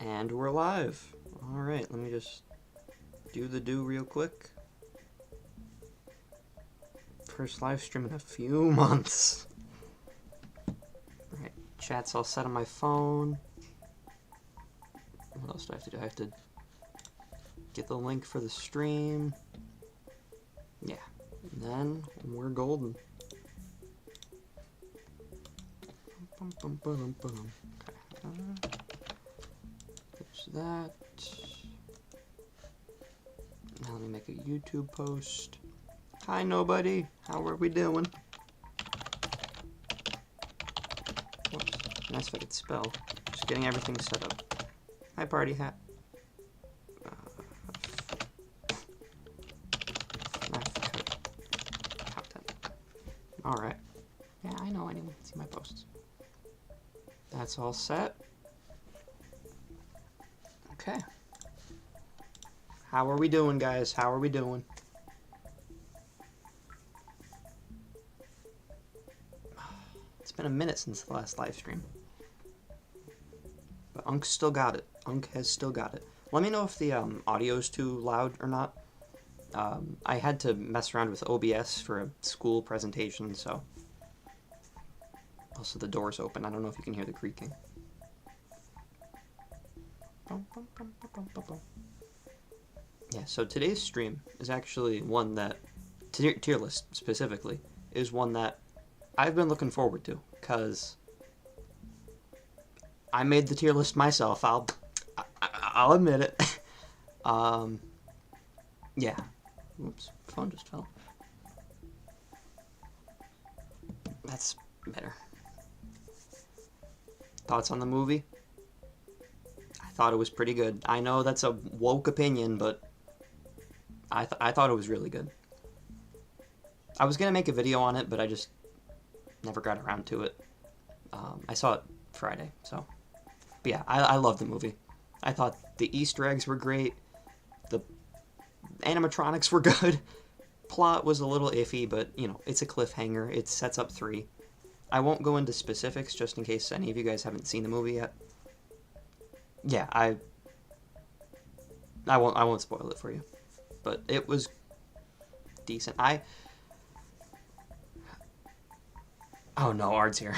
And we're live. Alright, let me just do the do real quick. First live stream in a few months. Alright, chat's all set on my phone. What else do I have to do? I have to get the link for the stream. Yeah, and then we're golden. Okay. There's that. Now let me make a YouTube post. Hi, nobody. How are we doing? Whoops. Nice if I could spell. Just getting everything set up. Hi, party hat. Content. Alright. Yeah, I know anyone can see my posts. That's all set. Okay. How are we doing, guys? How are we doing? It's been a minute since the last live stream. But Unk's still got it. Unk has still got it. Let me know if the audio's too loud or not. I had to mess around with OBS for a school presentation, so... Also, the door's open. I don't know if you can hear the creaking. Yeah, so today's stream is actually one that, tier list specifically, is one that I've been looking forward to, because I made the tier list myself. I'll admit it. Yeah. Oops, phone just fell. That's better. Thoughts on the movie? I thought it was pretty good. I know that's a woke opinion, but I thought it was really good. I was gonna make a video on it, but I just never got around to it. I saw it Friday, so. But yeah, I love the movie. I thought the Easter eggs were great. The animatronics were good. Plot was a little iffy, but, you know, it's a cliffhanger. It sets up 3. I won't go into specifics just in case any of you guys haven't seen the movie yet. Yeah, I won't spoil it for you. But it was decent. Oh no, Ard's here.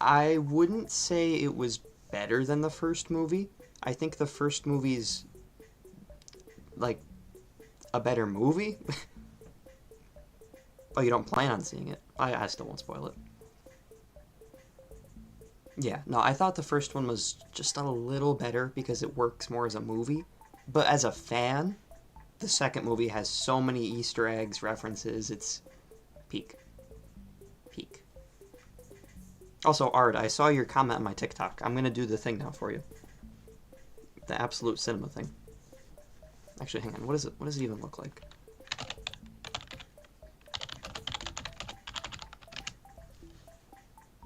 I wouldn't say it was better than the first movie. I think the first movie's like a better movie. Oh, you don't plan on seeing it? I still won't spoil it. Yeah, no, I thought the first one was just a little better because it works more as a movie. But as a fan, the second movie has so many Easter eggs, references, it's peak. Peak. Also, Ard, I saw your comment on my TikTok. I'm gonna do the thing now for you. The absolute cinema thing. Actually, hang on, what does it even look like?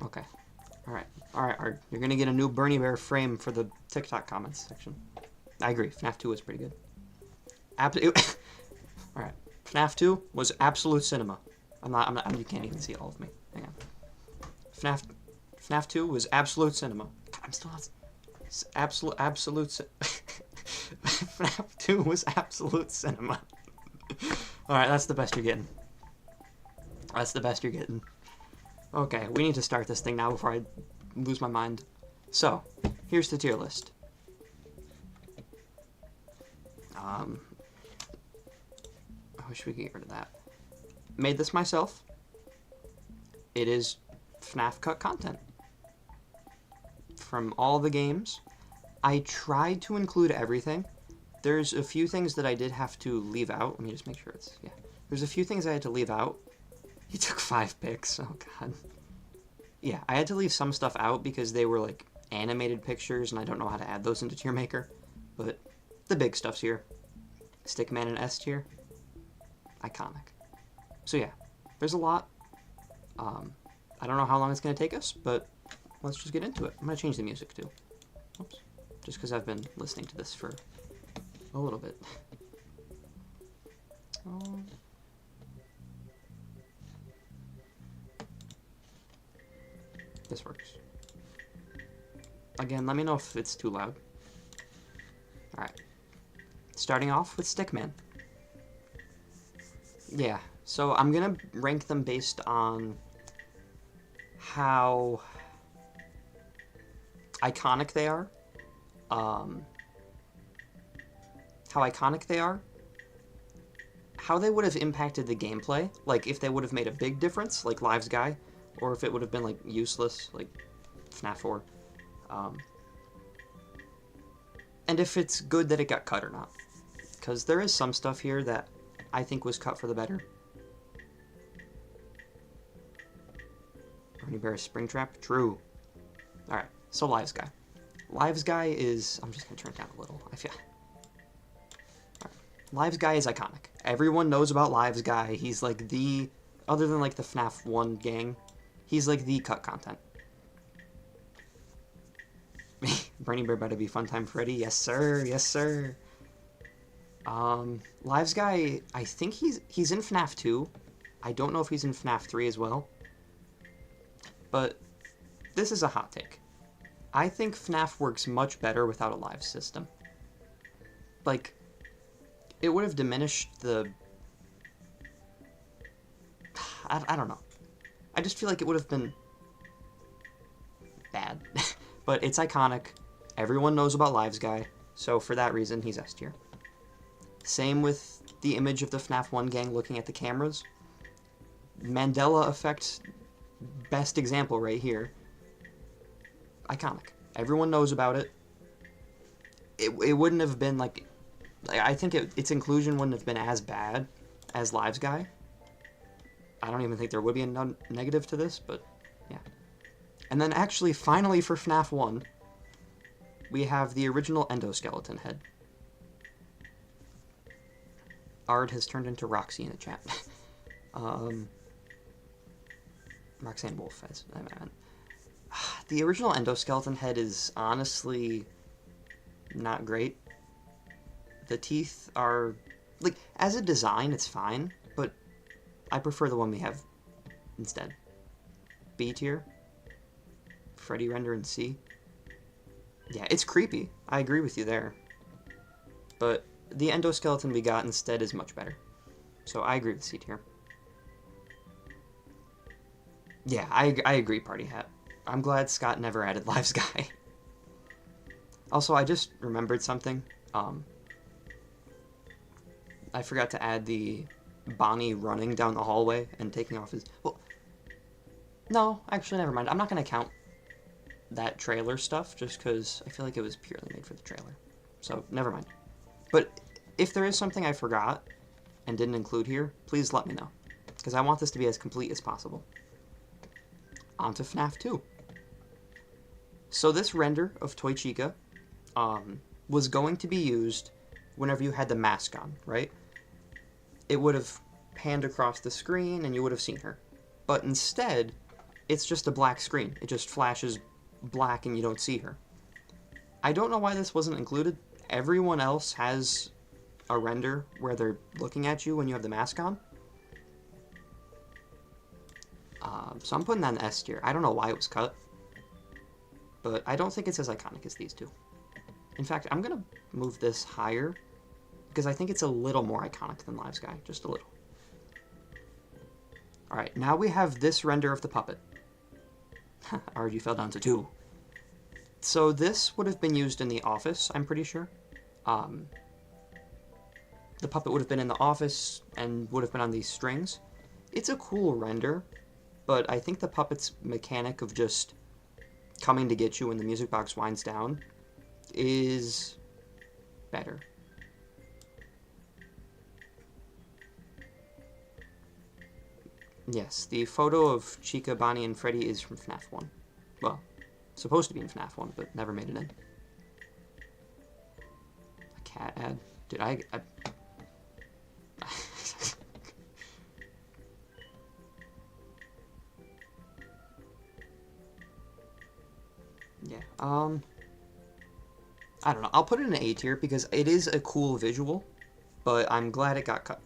Okay. Alright, Ard, you're gonna get a new Bernie Bear frame for the TikTok comments section. I agree, FNAF 2 was pretty good. Alright, FNAF 2 was absolute cinema. You can't even see all of me. Hang on. FNAF 2 was absolute cinema. God, I'm still not... Absolute... FNAF 2 was absolute cinema. Alright, that's the best you're getting. That's the best you're getting. Okay, we need to start this thing now before I lose my mind. So, here's the tier list. I wish we could get rid of that. Made this myself. It is FNAF cut content. From all the games. I tried to include everything. There's a few things that I did have to leave out. Let me just make sure it's... Yeah. There's a few things I had to leave out. He took 5 pics. Oh, God. Yeah, I had to leave some stuff out because they were, like, animated pictures, and I don't know how to add those into Tier Maker. But the big stuff's here. Stickman and S tier. Iconic. So, yeah. There's a lot. I don't know how long it's going to take us, but let's just get into it. I'm going to change the music, too. Oops. Just because I've been listening to this for a little bit. This works. Again, let me know if it's too loud. Alright. Starting off with Stickman. Yeah, so I'm gonna rank them based on how iconic they are. How they would have impacted the gameplay, like if they would have made a big difference, like Lives Guy, or if it would have been like useless, like FNAF 4. And if it's good that it got cut or not. Because there is some stuff here that I think was cut for the better. Ernie Bear's Springtrap? True. Alright, so Lives Guy. Lives Guy is... I'm just going to turn it down a little. I feel... Right. Lives Guy is iconic. Everyone knows about Lives Guy. He's like the... Other than like the FNAF 1 gang, he's like the cut content. Bernie Bear better be Funtime Freddy. Yes, sir. Yes, sir. Lives Guy, I think he's in FNAF 2. I don't know if he's in FNAF 3 as well. But this is a hot take. I think FNAF works much better without a live system. Like, it would have diminished the... I don't know. I just feel like it would have been bad. But it's iconic. Everyone knows about Lives Guy, so for that reason, he's S tier. Same with the image of the FNAF 1 gang looking at the cameras. Mandela effect, best example right here. Iconic. Everyone knows about it. It wouldn't have been like... I think its inclusion wouldn't have been as bad as Lives Guy. I don't even think there would be a negative to this, but yeah. And then actually, finally for FNAF 1, we have the original endoskeleton head. Ard has turned into Roxy in the chat. Roxanne Wolf, as I meant. The original endoskeleton head is honestly not great. The teeth are... Like, as a design, it's fine, but I prefer the one we have instead. B tier. Freddy render in C. Yeah, it's creepy. I agree with you there. But the endoskeleton we got instead is much better. So I agree with C tier. Yeah, I agree, Party Hat. I'm glad Scott never added Lives Guy. Also, I just remembered something. I forgot to add the Bonnie running down the hallway and taking off his... Well, no, actually, never mind. I'm not going to count that trailer stuff just because I feel like it was purely made for the trailer. So, never mind. But if there is something I forgot and didn't include here, please let me know. Because I want this to be as complete as possible. On to FNAF 2. So this render of Toy Chica was going to be used whenever you had the mask on, right? It would have panned across the screen and you would have seen her. But instead, it's just a black screen. It just flashes black and you don't see her. I don't know why this wasn't included. Everyone else has a render where they're looking at you when you have the mask on. So I'm putting that in S tier. I don't know why it was cut. But I don't think it's as iconic as these two. In fact, I'm going to move this higher because I think it's a little more iconic than Lives Guy. Just a little. Alright, now we have this render of the puppet. Already fell down to 2. So this would have been used in The Office, I'm pretty sure. The puppet would have been in The Office and would have been on these strings. It's a cool render, but I think the puppet's mechanic of just coming to get you when the music box winds down is better. Yes, the photo of Chica, Bonnie, and Freddy is from FNAF 1. Well, supposed to be in FNAF 1, but never made it in. A cat ad? Did I yeah, I don't know. I'll put it in an A tier because it is a cool visual, but I'm glad it got cut.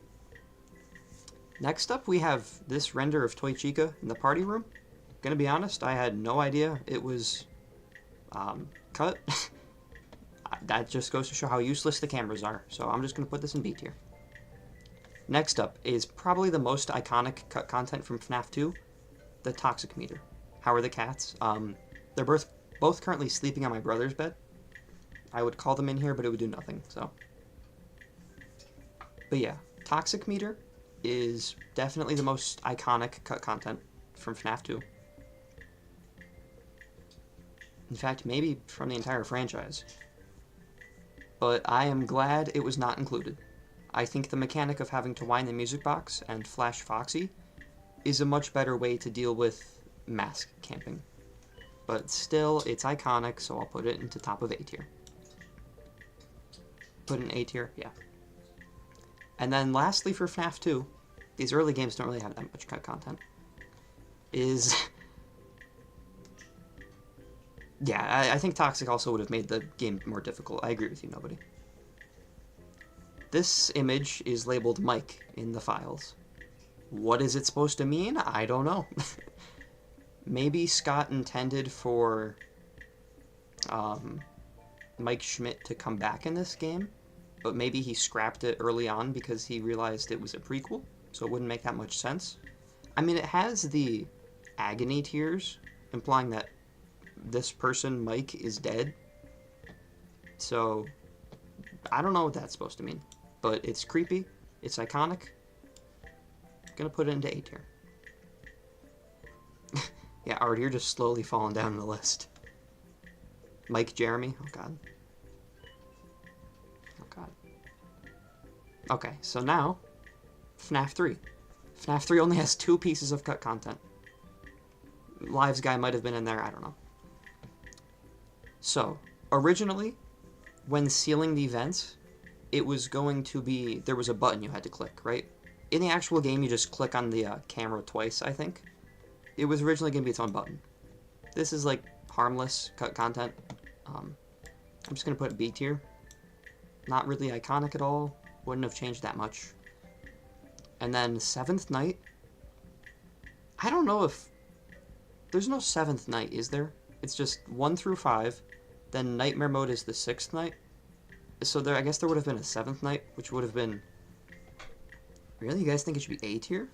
Next up, we have this render of Toy Chica in the party room. Gonna be honest, I had no idea it was Cut. That just goes to show how useless the cameras are, so I'm just going to put this in B tier. Next up is probably the most iconic cut content from FNAF 2, the toxic meter. How are the cats? They're both currently sleeping on my brother's bed. I would call them in here, but it would do nothing, so. But yeah, toxic meter is definitely the most iconic cut content from FNAF 2. In fact, maybe from the entire franchise. But I am glad it was not included. I think the mechanic of having to wind the music box and flash Foxy is a much better way to deal with mask camping. But still, it's iconic, so I'll put it into top of A tier. Put it in A tier, yeah. And then lastly for FNAF 2, these early games don't really have that much cut content, is... yeah, I think Toxic also would have made the game more difficult. I agree with you, Nobody. This image is labeled Mike in the files. What is it supposed to mean? I don't know. Maybe Scott intended for Mike Schmidt to come back in this game, but maybe he scrapped it early on because he realized it was a prequel, so it wouldn't make that much sense. I mean, it has the agony tears, implying that this person, Mike, is dead. So, I don't know what that's supposed to mean. But it's creepy, it's iconic. I'm gonna put it into A tier. Yeah, Art, you're just slowly falling down the list. Mike Jeremy, oh god. Oh god. Okay, so now, FNAF 3. FNAF 3 only has 2 pieces of cut content. Lives Guy might have been in there, I don't know. So, originally, when sealing the events, it was going to be, there was a button you had to click, right? In the actual game, you just click on the camera twice, I think. It was originally going to be its own button. This is like harmless cut content. I'm just going to put it B tier. Not really iconic at all. Wouldn't have changed that much. And then 7th Night. I don't know if... There's no 7th Night, is there? It's just 1 through 5. Then Nightmare Mode is the 6th night. So there, I guess there would have been a 7th night, which would have been... Really? You guys think it should be A tier?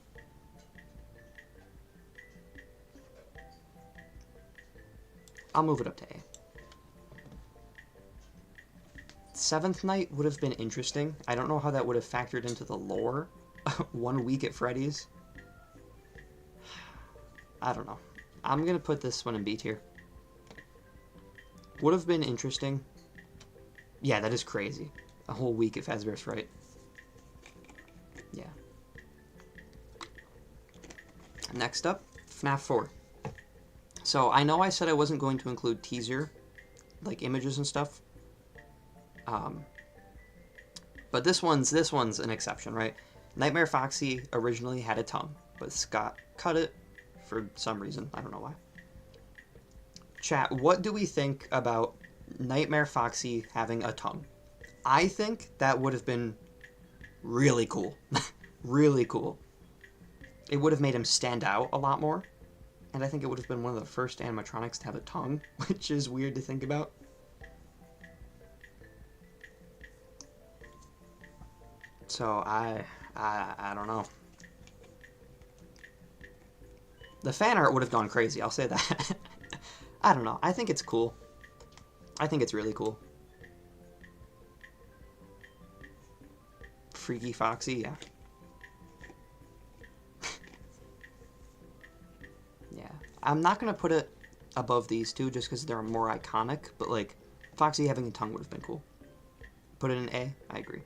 I'll move it up to A. 7th night would have been interesting. I don't know how that would have factored into the lore. 1 week at Freddy's. I don't know. I'm gonna put this one in B tier. Would have been interesting. Yeah, that is crazy. A whole week at Fazbear's Fright. Yeah. Next up, FNAF 4. So, I know I said I wasn't going to include teaser, like images and stuff. But this one's an exception, right? Nightmare Foxy originally had a tongue, but Scott cut it for some reason. I don't know why. Chat, what do we think about Nightmare Foxy having a tongue? I think that would have been really cool. Really cool. It would have made him stand out a lot more. And I think it would have been one of the first animatronics to have a tongue, which is weird to think about. So, I don't know. The fan art would have gone crazy, I'll say that. I don't know. I think it's cool. I think it's really cool. Freaky Foxy, yeah. Yeah. I'm not going to put it above these two just because they're more iconic, but like, Foxy having a tongue would have been cool. Put it in A, I agree.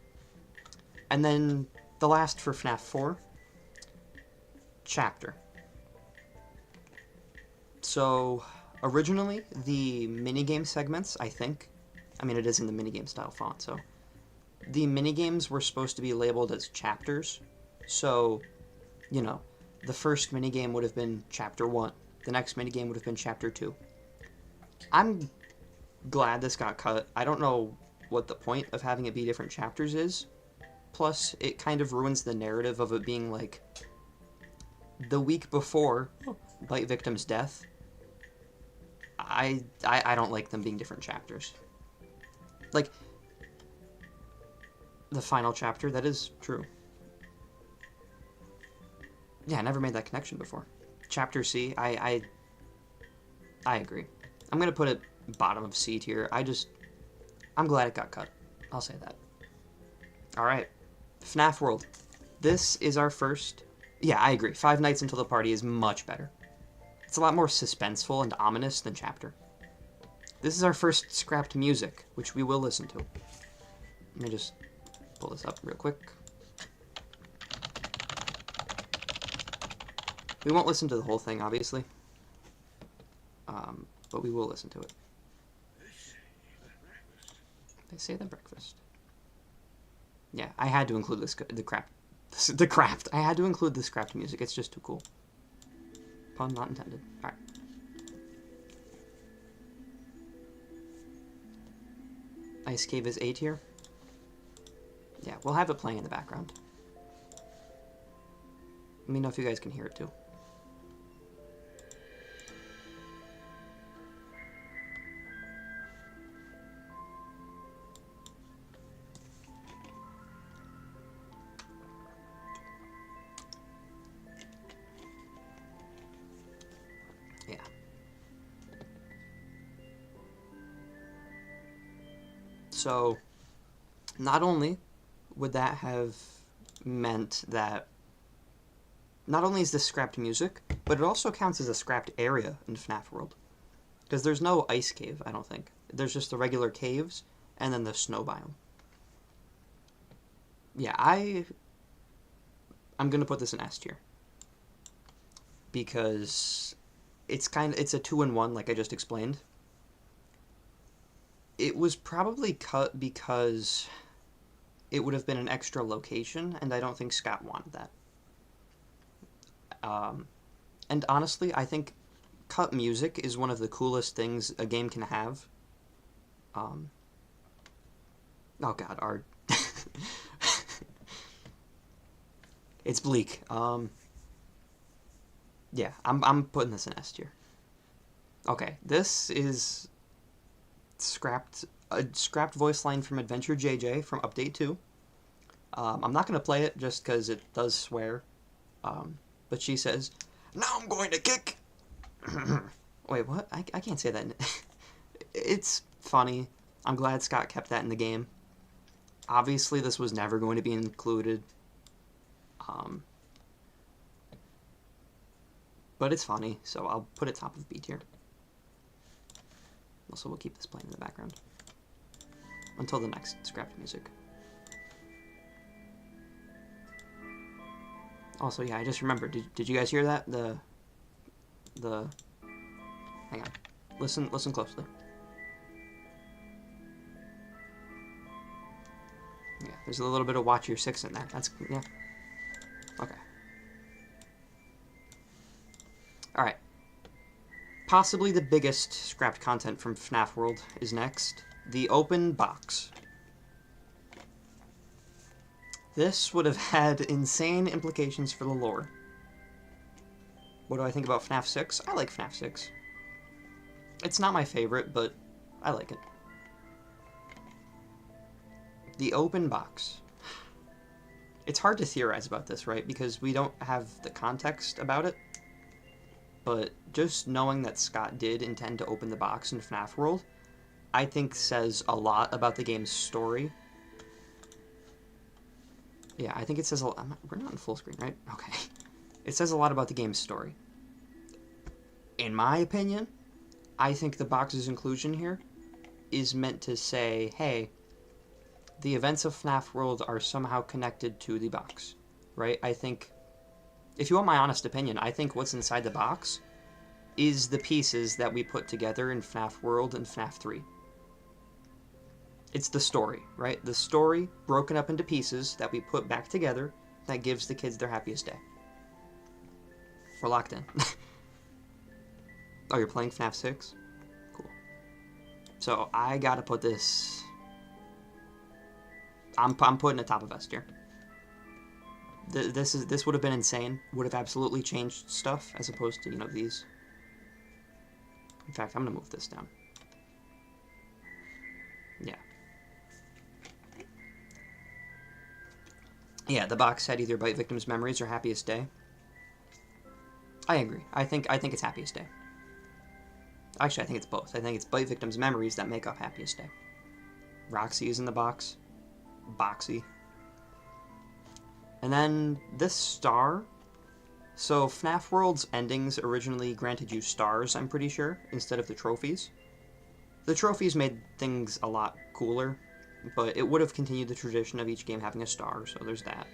And then the last for FNAF 4, Chapter. So, originally, the minigame segments, I think, I mean, it is in the minigame style font, so, the minigames were supposed to be labeled as chapters. So, you know, the first minigame would have been Chapter 1. The next minigame would have been Chapter 2. I'm glad this got cut. I don't know what the point of having it be different chapters is. Plus, it kind of ruins the narrative of it being like the week before Bite Victim's death. I don't like them being different chapters. Like, the final chapter, that is true. Yeah, I never made that connection before. Chapter C, I agree. I'm gonna put it bottom of C tier. I'm glad it got cut. I'll say that. Alright. FNAF World. This is our first... Yeah, I agree. Five Nights Until the Party is much better. It's a lot more suspenseful and ominous than Chapter. This is our first scrapped music, which we will listen to. Let me just pull this up real quick. We won't listen to the whole thing, obviously. But we will listen to it. They say the breakfast. Yeah, I had to include the craft. I had to include the scrapped music. It's just too cool. Pun not intended. Alright. Ice Cave is A tier. Yeah, we'll have it playing in the background. Let me know if you guys can hear it too. Yeah. So, not only would that have meant that not only is this scrapped music, but it also counts as a scrapped area in FNAF World. Because there's no ice cave, I don't think. There's just the regular caves, and then the snow biome. Yeah, I'm gonna put this in S tier. Because it's a 2-in-1, like I just explained. It was probably cut because it would have been an extra location, and I don't think Scott wanted that. And honestly, I think cut music is one of the coolest things a game can have. Oh god, our... It's bleak. Yeah, I'm putting this in S tier. Okay, this is a scrapped voice line from Adventure JJ from Update 2. I'm not going to play it just because it does swear. But she says, "Now I'm going to kick." Wait, what? I can't say that. It's funny. I'm glad Scott kept that in the game. Obviously, this was never going to be included. But it's funny, so I'll put it top of B tier. Also, we'll keep this playing in the background until the next scrapped music. Also, yeah, I just remembered. Did you guys hear that? The hang on. Listen closely. Yeah, there's a little bit of Watch Your 6 in there. That's, yeah. Okay. Alright. Possibly the biggest scrapped content from FNAF World is next. The open box. This would have had insane implications for the lore. What do I think about FNAF 6? I like FNAF 6. It's not my favorite, but I like it. The open box. It's hard to theorize about this, right? Because we don't have the context about it. But just knowing that Scott did intend to open the box in FNAF World, I think says a lot about the game's story. Yeah, I think it says a lot. We're not in full screen, right? Okay. It says a lot about the game's story. In my opinion, I think the box's inclusion here is meant to say, hey, the events of FNAF World are somehow connected to the box, right? I think, if you want my honest opinion, I think what's inside the box is the pieces that we put together in FNAF World and FNAF 3. It's the story, right? The story broken up into pieces that we put back together that gives the kids their happiest day. We're locked in. Oh, you're playing FNAF 6? Cool. So I gotta put this... I'm putting it top of S tier. This would have been insane. Would have absolutely changed stuff as opposed to, you know, these. In fact, I'm going to move this down. Yeah. Yeah, the box said either Bite Victim's Memories or Happiest Day. I agree. I think it's Happiest Day. Actually, I think it's both. I think it's Bite Victim's Memories that make up Happiest Day. Roxy is in the box. Boxy. And then this star. So FNAF World's endings originally granted you stars, I'm pretty sure, instead of the trophies. The trophies made things a lot cooler, but it would have continued the tradition of each game having a star, so there's that.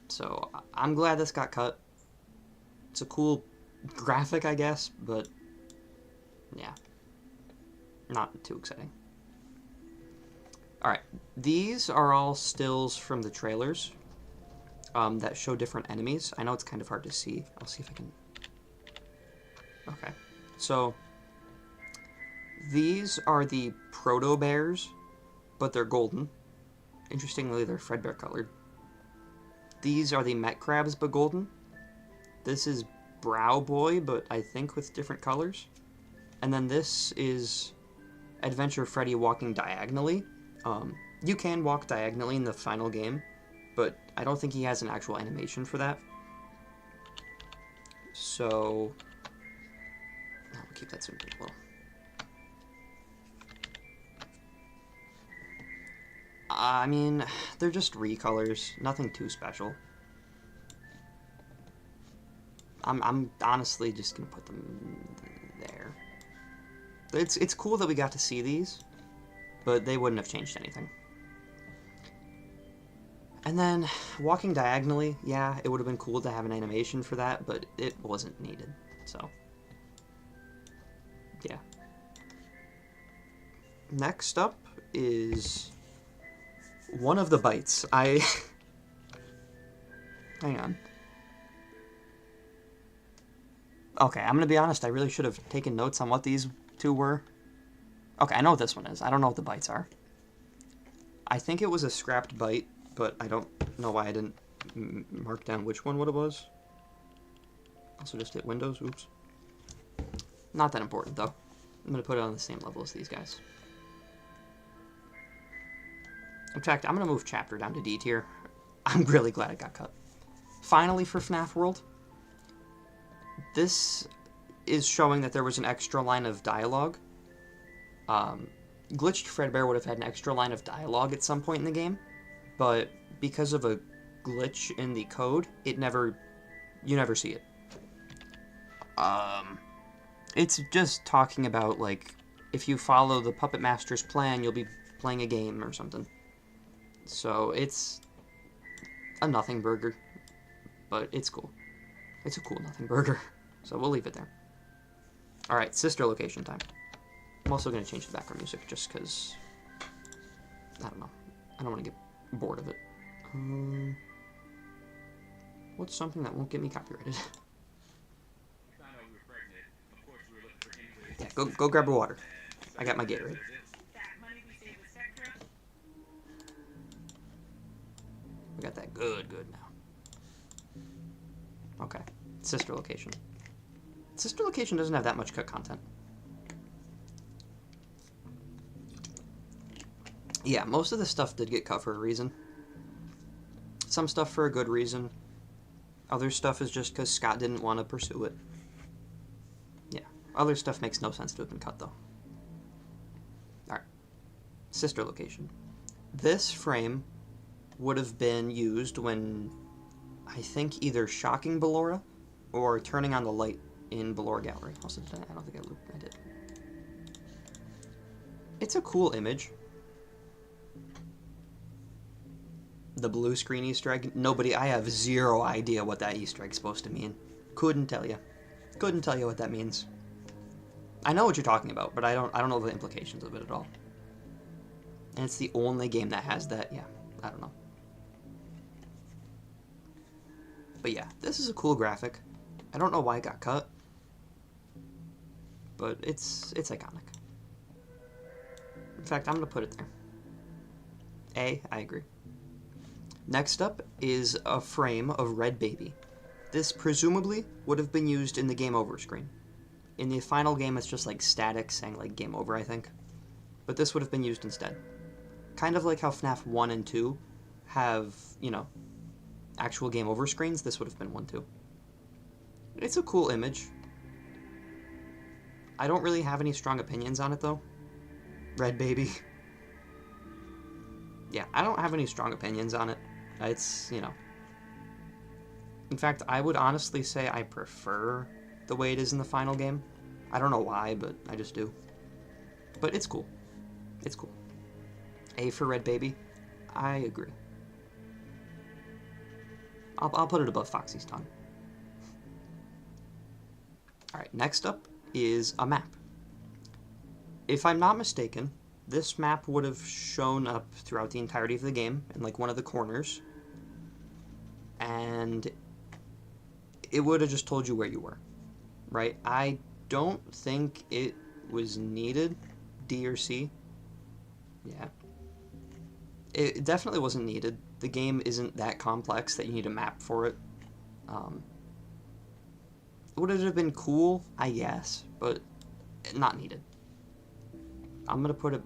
So I'm glad this got cut. It's a cool graphic, I guess, but yeah, not too exciting. Alright, these are all stills from the trailers that show different enemies. I know it's kind of hard to see. I'll see if I can... Okay, so these are the proto-bears, but they're golden. Interestingly, they're Fredbear colored. These are the Met Crabs, but golden. This is Brow Boy, but I think with different colors. And then this is Adventure Freddy walking diagonally. You can walk diagonally in the final game, but I don't think he has an actual animation for that. So, I'll keep that zoomed in a little. I mean, they're just recolors, nothing too special. I'm honestly just gonna put them there. It's cool that we got to see these, but they wouldn't have changed anything. And then, walking diagonally, yeah, it would have been cool to have an animation for that, but it wasn't needed, so. Yeah. Next up is one of the bites. Hang on. Okay, I'm gonna be honest, I really should have taken notes on what these two were. Okay, I know what this one is. I don't know what the bites are. I think it was a scrapped bite, but I don't know why I didn't mark down which one what it was. Also just hit Windows, oops. Not that important, though. I'm gonna put it on the same level as these guys. In fact, I'm gonna move Chapter down to D tier. I'm really glad it got cut. Finally, for FNAF World, this is showing that there was an extra line of dialogue. Glitched Fredbear would have had an extra line of dialogue at some point in the game, but because of a glitch in the code, you never see it. It's just talking about, like, if you follow the Puppet Master's plan, you'll be playing a game or something. So it's a nothing burger, but it's cool. It's a cool nothing burger, so we'll leave it there. Alright, sister location time. I'm also going to change the background music just because, I don't know, I don't want to get bored of it. What's something that won't get me copyrighted? Yeah, go grab a water. I got my Gatorade. We got that good now. Okay, sister location. Sister location doesn't have that much cut content. Yeah, most of the stuff did get cut for a reason. Some stuff for a good reason. Other stuff is just because Scott didn't want to pursue it. Yeah, other stuff makes no sense to have been cut, though. Alright. Sister location. This frame would have been used when, I think, either shocking Ballora or turning on the light in Ballora Gallery. Also, I don't think I did. It's a cool image. The blue screen Easter egg. I have zero idea what that Easter egg's supposed to mean. Couldn't tell you. Couldn't tell you what that means. I know what you're talking about, but I don't know the implications of it at all. And it's the only game that has that. Yeah, I don't know. But yeah, this is a cool graphic. I don't know why it got cut, but it's iconic. In fact, I'm gonna put it there. I agree. Next up is a frame of Red Baby. This presumably would have been used in the game over screen. In the final game, it's just like static saying like game over, I think. But this would have been used instead. Kind of like how FNAF 1 and 2 have, you know, actual game over screens, this would have been one too. It's a cool image. I don't really have any strong opinions on it though. Red baby. Yeah, I don't have any strong opinions on it. It's, you know. In fact, I would honestly say I prefer the way it is in the final game. I don't know why, but I just do. But it's cool. It's cool. A for Red Baby. I agree. I'll put it above Foxy's tongue. Alright, next up is a map. If I'm not mistaken, this map would have shown up throughout the entirety of the game in like one of the corners. And it would have just told you where you were. Right? I don't think it was needed. D or C. Yeah. It definitely wasn't needed. The game isn't that complex that you need a map for it. Would it have been cool? I guess, but not needed. I'm gonna put it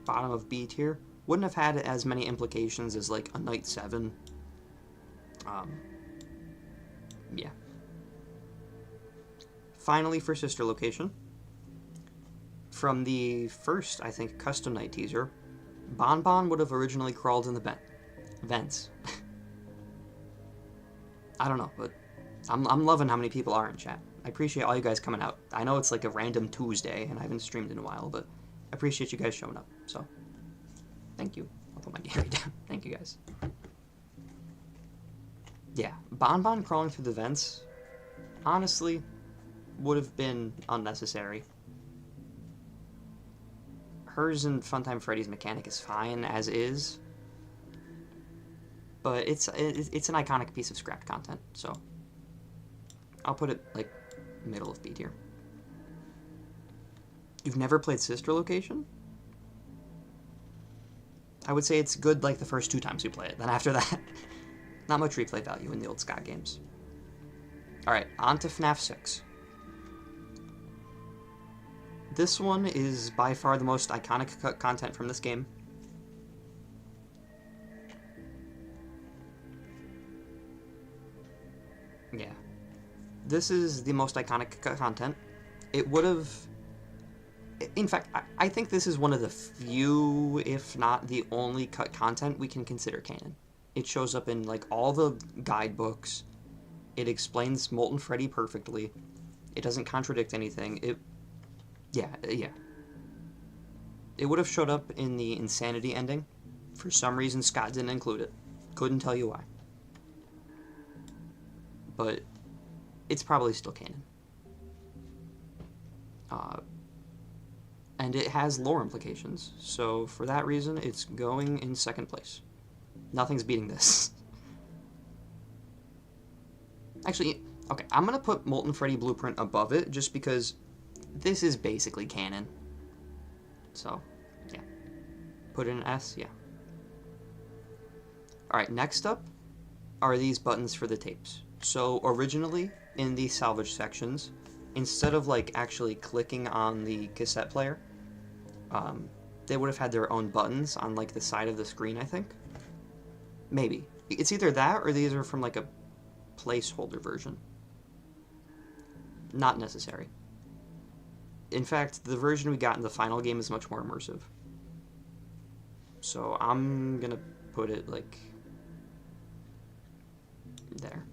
bottom of B tier. Wouldn't have had as many implications as like a Night 7. Yeah. Finally, for sister location. From the first, I think, custom night teaser, Bon Bon would have originally crawled in the vents. I don't know, but I'm loving how many people are in chat. I appreciate all you guys coming out. I know it's like a random Tuesday, and I haven't streamed in a while, but I appreciate you guys showing up, so thank you. I'll put my Gary down. Thank you, guys. Yeah, Bon Bon crawling through the vents, honestly, would have been unnecessary. Hers and Funtime Freddy's mechanic is fine as is, but it's an iconic piece of scrapped content, so I'll put it like middle of B tier. You've never played Sister Location? I would say it's good like the first 2 times you play it. Then after that, not much replay value in the old Scott games. Alright, on to FNAF 6. This one is by far the most iconic content from this game. Yeah. This is the most iconic content. It would have... In fact, I think this is one of the few, if not the only cut content we can consider canon. It shows up in, like, all the guidebooks. It explains Molten Freddy perfectly. It doesn't contradict anything. Yeah. It would have showed up in the Insanity ending. For some reason, Scott didn't include it. Couldn't tell you why. But it's probably still canon. And it has lore implications, so for that reason, it's going in second place. Nothing's beating this. Actually, okay, I'm gonna put Molten Freddy Blueprint above it, just because this is basically canon. So, yeah. Put in an S, yeah. Alright, next up are these buttons for the tapes. So, originally, in the salvage sections, instead of, like, actually clicking on the cassette player, they would have had their own buttons on, like, the side of the screen, I think. Maybe. It's either that, or these are from, like, a placeholder version. Not necessary. In fact, the version we got in the final game is much more immersive. So I'm gonna put it, like, there.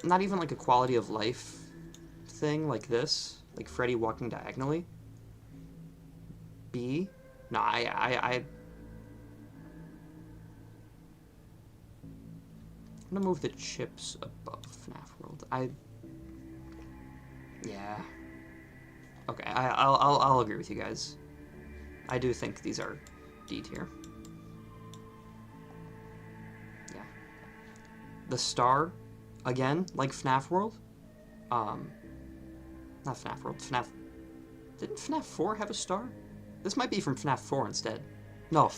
Not even, like, a quality of life thing like this. Like Freddy walking diagonally. B? No, I'm gonna move the chips above FNAF World. Yeah. Okay, I'll agree with you guys. I do think these are D tier. Yeah. The star, again, like FNAF World. Not FNAF World, FNAF... Didn't FNAF 4 have a star? This might be from FNAF 4 instead. No,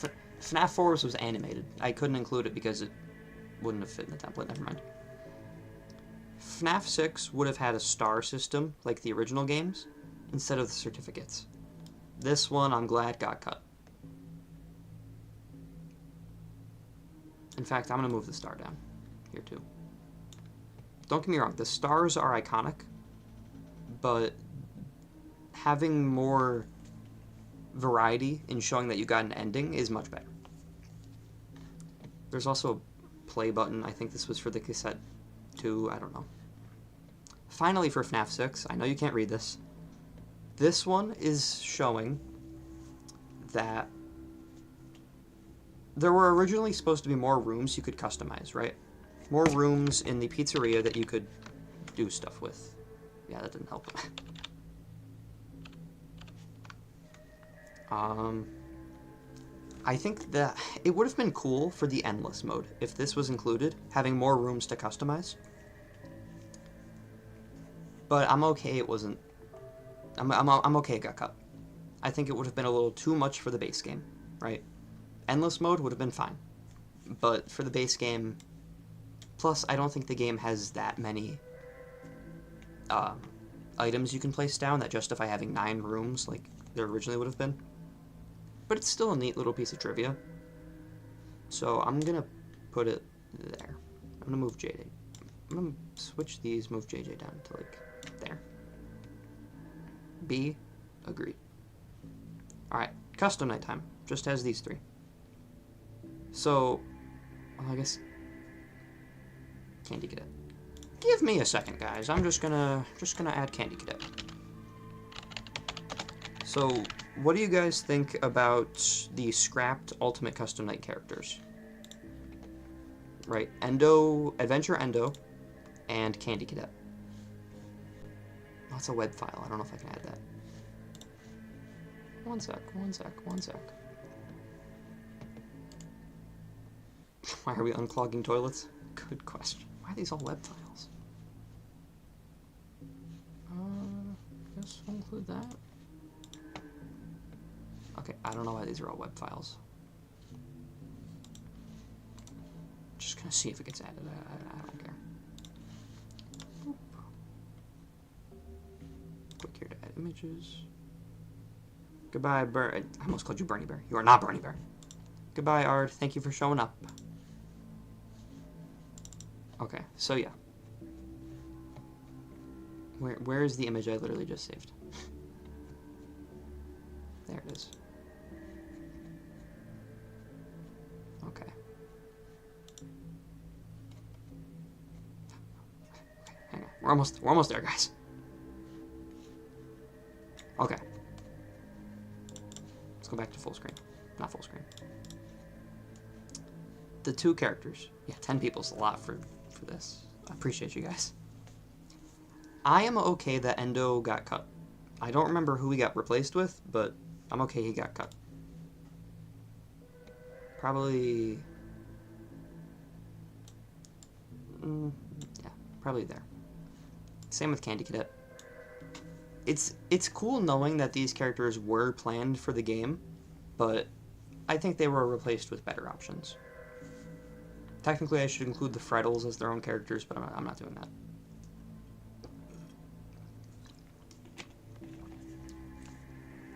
FNAF 4 was animated. I couldn't include it because it wouldn't have fit in the template, never mind. FNAF 6 would have had a star system, like the original games, instead of the certificates. This one, I'm glad, got cut. In fact, I'm going to move the star down here, too. Don't get me wrong, the stars are iconic, but having more variety in showing that you got an ending is much better. There's also a play button. I think this was for the cassette too. I don't know. Finally, for FNAF 6, I know you can't read this. This one is showing that there were originally supposed to be more rooms you could customize, right? More rooms in the pizzeria that you could do stuff with. Yeah, that didn't help. I think that it would have been cool for the endless mode if this was included, having more rooms to customize. But I'm okay it wasn't. I'm okay it got cut. I think it would have been a little too much for the base game, right? Endless mode would have been fine. But for the base game, plus I don't think the game has that many items you can place down that justify having 9 rooms like there originally would have been. But it's still a neat little piece of trivia. So I'm going to put it there. I'm going to move JJ. I'm going to switch these, move JJ down to like there. B, agreed. Alright, custom nighttime. Just has these 3. So, well, I guess Candy Cadet. Give me a second, guys. I'm just gonna add Candy Cadet. So, what do you guys think about the scrapped Ultimate Custom Night characters? Right, Endo, Adventure Endo, and Candy Cadet. Oh, it's a web file. I don't know if I can add that. One sec. Why are we unclogging toilets? Good question. Why are these all web files? Guess we'll include that. Okay, I don't know why these are all web files. Just gonna see if it gets added. I don't care. Boop. Click here to add images. Goodbye, I almost called you Bernie Bear. You are not Bernie Bear. Goodbye, Ard. Thank you for showing up. Okay, so yeah. Where is the image I literally just saved? There it is. Okay. Hang on. We're almost there, guys. Okay. Let's go back to full screen. Not full screen. The 2 characters. Yeah, 10 people's a lot for this. I appreciate you guys. I am okay that Endo got cut. I don't remember who he got replaced with, but I'm okay he got cut. Probably... yeah, probably there. Same with Candy Cadet. It's cool knowing that these characters were planned for the game, but I think they were replaced with better options. Technically, I should include the Freddles as their own characters, but I'm not doing that.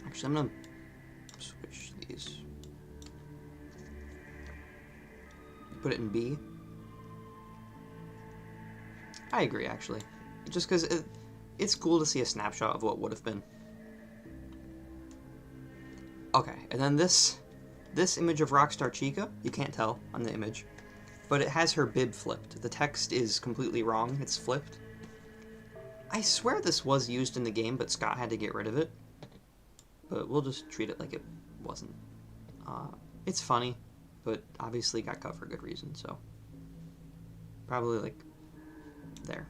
Actually, I'm going to switch these. Put it in B. I agree, actually. Just because it's cool to see a snapshot of what would have been. Okay, and then this image of Rockstar Chica, you can't tell on the image, but it has her bib flipped. The text is completely wrong. It's flipped. I swear this was used in the game, but Scott had to get rid of it. But we'll just treat it like it wasn't. It's funny, but obviously got cut for good reason, so probably like there.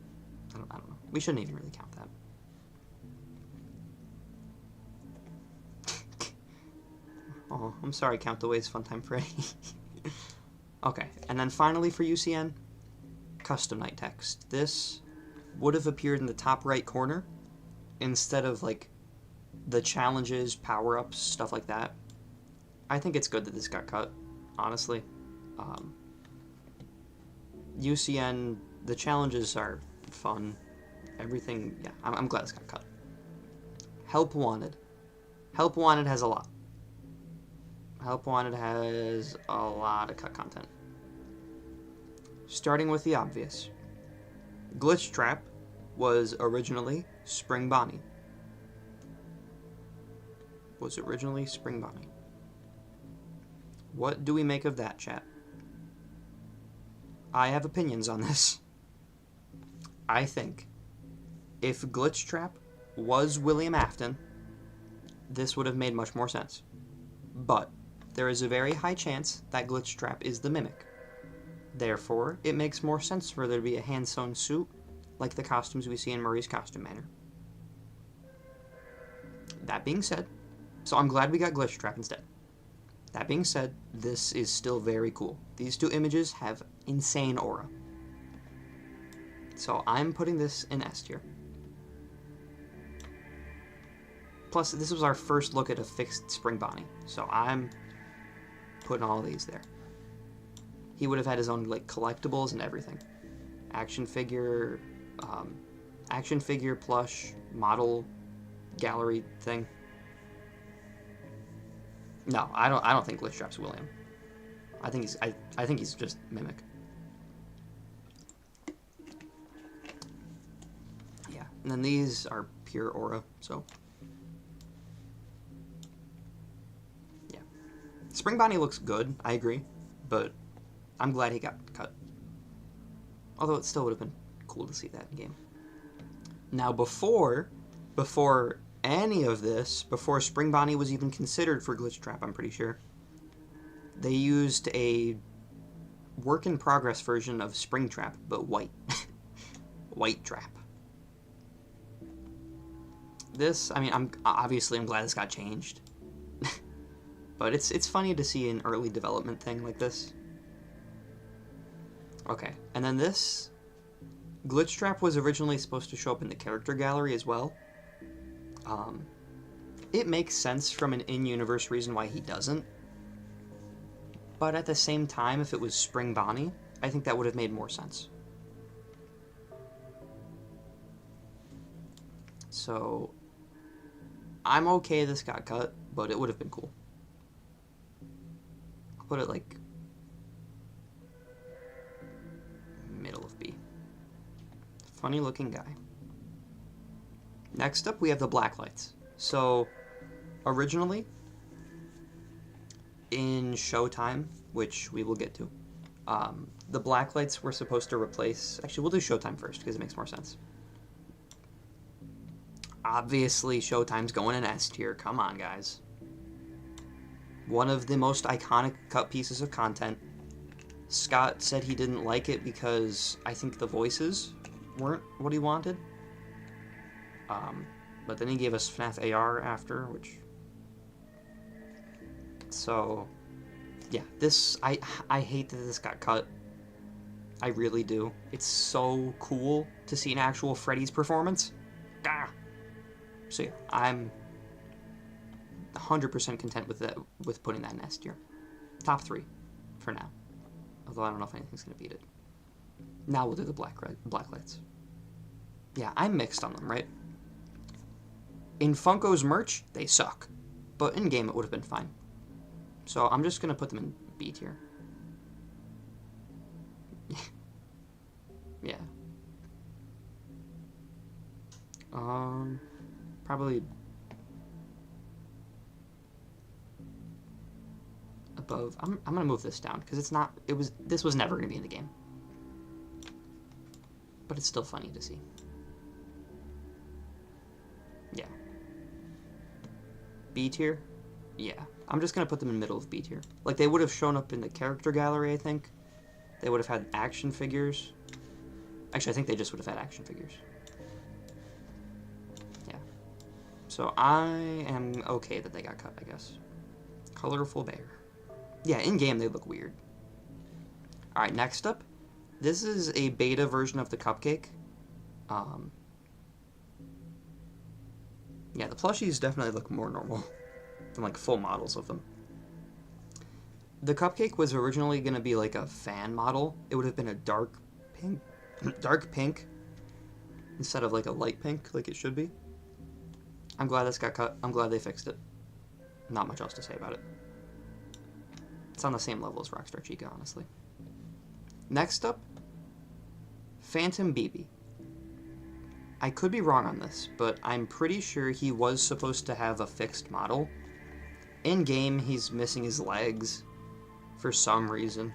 I don't know. We shouldn't even really count that. Oh, I'm sorry, Count the Ways Funtime Freddy. Okay, and then finally for UCN, custom night text. This would have appeared in the top right corner instead of like the challenges, power-ups, stuff like that. I think it's good that this got cut, honestly. UCN, the challenges are fun. Everything, yeah, I'm glad this got cut. Help Wanted. Help Wanted has a lot. Help Wanted has a lot of cut content. Starting with the obvious. Glitch Trap was originally Spring Bonnie. What do we make of that, chat? I have opinions on this. I think if Glitch Trap was William Afton, this would have made much more sense. But there is a very high chance that Glitch Trap is the Mimic. Therefore, it makes more sense for there to be a hand-sewn suit, like the costumes we see in Murray's Costume Manor. That being said, so I'm glad we got Glitch Trap instead. That being said, this is still very cool. These two images have insane aura. So I'm putting this in S tier. Plus, this was our first look at a fixed Spring Bonnie, so I'm putting all these there. He would have had his own like collectibles and everything. Action figure plush, model, gallery thing. No, I don't think Glitch Trap's William. I think he's just Mimic. Yeah, and then these are pure aura, so yeah. Spring Bonnie looks good, I agree, but I'm glad he got cut. Although it still would have been cool to see that in game. Now before any of this, before Spring Bonnie was even considered for Glitch Trap, I'm pretty sure, they used a work-in-progress version of Spring Trap, but white. White Trap. This, I mean, I'm glad this got changed. But it's funny to see an early development thing like this. Okay, and then this, Glitch Trap was originally supposed to show up in the character gallery as well. It makes sense from an in-universe reason why he doesn't. But at the same time, if it was Spring Bonnie, I think that would have made more sense. So, I'm okay this got cut, but it would have been cool. I'll put it like middle of B. Funny looking guy. Next up, we have the Blacklights. So, originally, in Showtime, which we will get to, the Blacklights were supposed to replace... Actually, we'll do Showtime first, because it makes more sense. Obviously, Showtime's going in S tier. Come on, guys. One of the most iconic cut pieces of content. Scott said he didn't like it because I think the voices weren't what he wanted. But then he gave us Fnaf AR after, which... So, yeah, this... I hate that this got cut. I really do. It's so cool to see an actual Freddy's performance. Gah! So yeah, I'm 100% content with that, with putting that in S tier. Top 3, for now. Although I don't know if anything's going to beat it. Now we'll do the Blacklights. Yeah, I'm mixed on them, right? In Funko's merch, they suck. But in-game, it would have been fine. So I'm just going to put them in B tier. Yeah. Probably above. I'm gonna move this down because it's not. This was never gonna be in the game, but it's still funny to see. Yeah. B tier. Yeah. I'm just gonna put them in middle of B tier. Like they would have shown up in the character gallery. I think they would have had action figures. Actually, I think they just would have had action figures. So I am okay that they got cut, I guess. Colorful bear. Yeah, in-game they look weird. Alright, next up. This is a beta version of the cupcake. Yeah, the plushies definitely look more normal than like full models of them. The cupcake was originally going to be like a fan model. It would have been a dark pink, dark pink instead of like a light pink like it should be. I'm glad this got cut. I'm glad they fixed it. Not much else to say about it. It's on the same level as Rockstar Chica, honestly. Next up, Phantom BB. I could be wrong on this, but I'm pretty sure he was supposed to have a fixed model. In-game, he's missing his legs for some reason.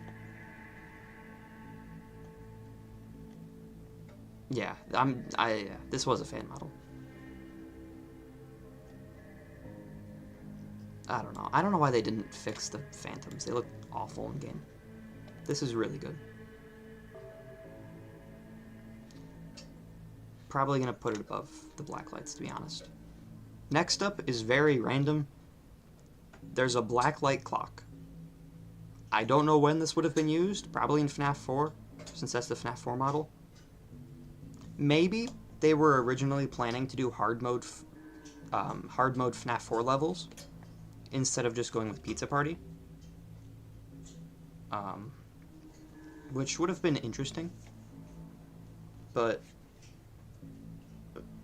Yeah, this was a fan model. I don't know. I don't know why they didn't fix the Phantoms. They look awful in game. This is really good. Probably gonna put it above the black lights, to be honest. Next up is very random. There's a black light clock. I don't know when this would have been used. Probably in FNAF 4, since that's the FNAF 4 model. Maybe they were originally planning to do hard mode FNAF 4 levels instead of just going with Pizza Party, which would have been interesting, but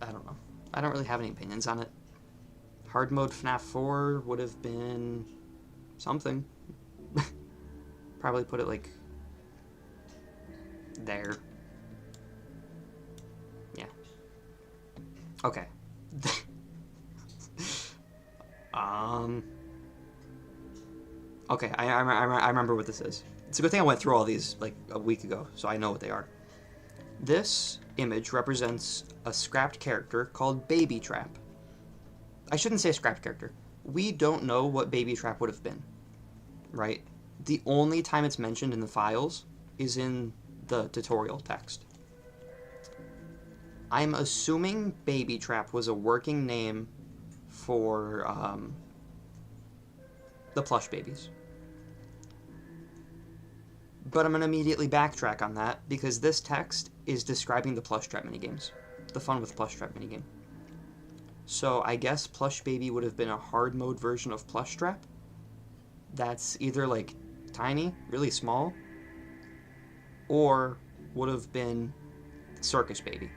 I don't know. I don't really have any opinions on it. Hard mode FNAF 4 would have been something. Probably put it like there. Yeah. Okay. Okay, I remember what this is. It's a good thing I went through all these like a week ago, so I know what they are. This image represents a scrapped character called Baby Trap. I shouldn't say scrapped character. We don't know what Baby Trap would have been, right? The only time it's mentioned in the files is in the tutorial text. I'm assuming Baby Trap was a working name for the plush babies. But I'm going to immediately backtrack on that because this text is describing the plush trap minigames. The fun with plush trap minigame. So I guess plush baby would have been a hard mode version of plush trap. That's either like tiny, really small, or would have been circus baby.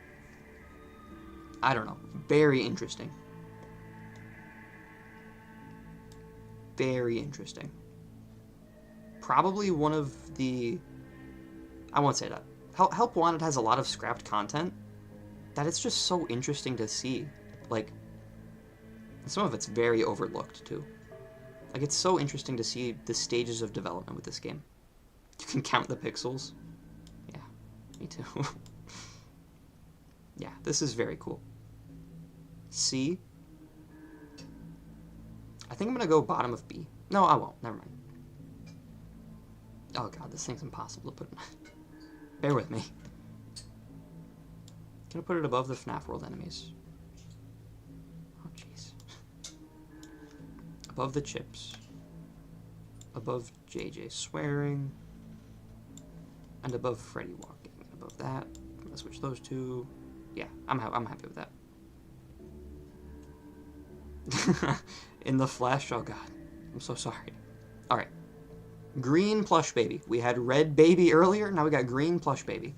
I don't know. Very interesting. Very interesting. Probably one of the... I won't say that. Help Wanted has a lot of scrapped content that it's just so interesting to see. Like, some of it's very overlooked, too. Like, it's so interesting to see the stages of development with this game. You can count the pixels. Yeah, me too. Yeah, this is very cool. C. I think I'm going to go bottom of B. No, I won't. Never mind. Oh god, this thing's impossible to put in. Bear with me. Gonna put it above the FNAF World enemies. Oh jeez. Above the chips. Above JJ swearing. And above Freddy walking. Above that. I'm gonna switch those two. Yeah, I'm happy with that. In the flesh, oh god. I'm so sorry. Alright. Green plush baby. We had red baby earlier, now we got green plush baby.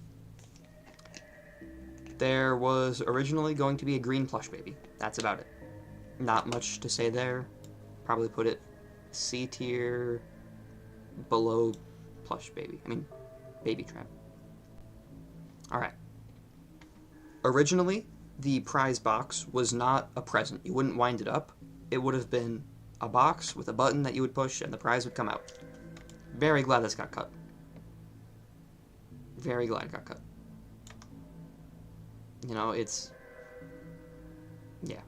There was originally going to be a green plush baby. That's about it. Not much to say there. Probably put it C tier below plush baby. I mean, Baby Trap. Alright. Originally, the prize box was not a present. You wouldn't wind it up. It would have been a box with a button that you would push and the prize would come out. Very glad this got cut. Very glad it got cut. You know, it's... yeah.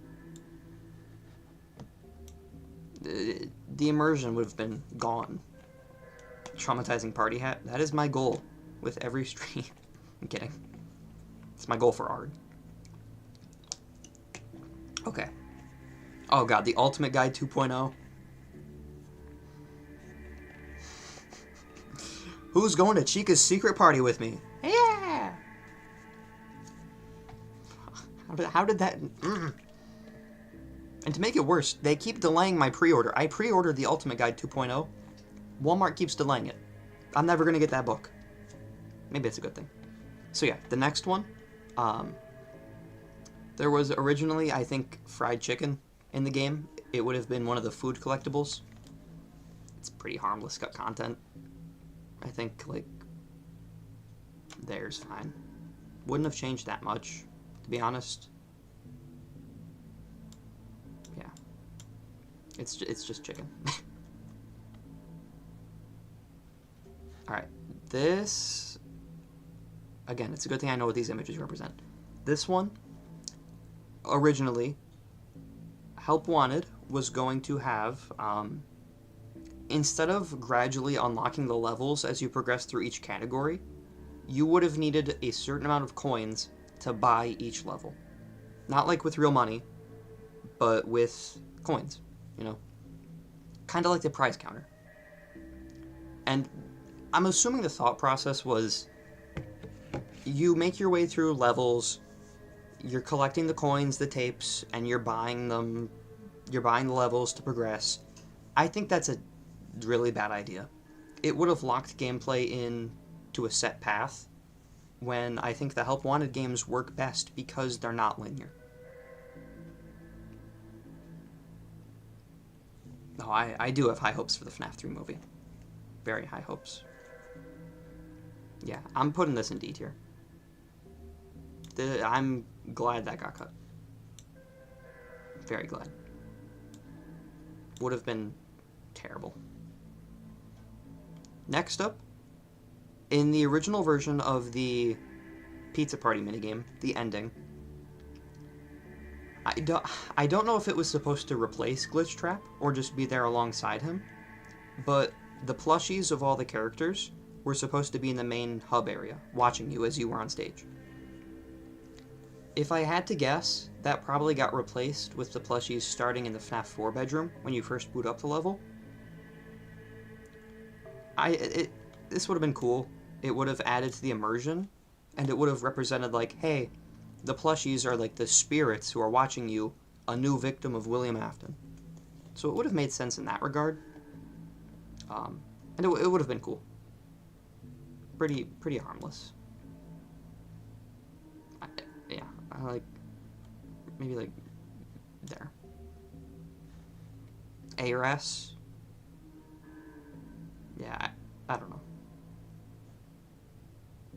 The immersion would have been gone. Traumatizing party hat. That is my goal with every stream. I'm kidding. It's my goal for art. Okay. Oh god, the Ultimate Guide 2.0. Who's going to Chica's secret party with me? Yeah! How did that... And to make it worse, they keep delaying my pre-order. I pre-ordered the Ultimate Guide 2.0. Walmart keeps delaying it. I'm never going to get that book. Maybe it's a good thing. So yeah, the next one, um, there was originally, I think, fried chicken in the game. It would have been one of the food collectibles. It's pretty harmless content. I think, like, there's fine. Wouldn't have changed that much, to be honest. Yeah. It's just chicken. Alright. This... Again, it's a good thing I know what these images represent. This one, originally, Help Wanted was going to have... instead of gradually unlocking the levels as you progress through each category, you would have needed a certain amount of coins to buy each level. Not like with real money, but with coins, you know? Kind of like the prize counter. And I'm assuming the thought process was you make your way through levels, you're collecting the coins, the tapes, and you're buying them, you're buying the levels to progress. I think that's a really bad idea. It would have locked gameplay in to a set path, when I think the Help Wanted games work best because they're not linear. Oh, I do have high hopes for the FNAF 3 movie. Very high hopes. Yeah, I'm putting this in D tier. I'm glad that got cut. Very glad. Would have been terrible. Next up, in the original version of the Pizza Party minigame, the ending, I don't know if it was supposed to replace Glitch Trap or just be there alongside him, but the plushies of all the characters were supposed to be in the main hub area, watching you as you were on stage. If I had to guess, that probably got replaced with the plushies starting in the FNAF 4 bedroom when you first boot up the level. This would have been cool. It would have added to the immersion, and it would have represented, like, hey, the plushies are like the spirits who are watching you, a new victim of William Afton. So it would have made sense in that regard. And it would have been cool. Pretty harmless. I like, maybe like, there. A or S? Yeah, I don't know.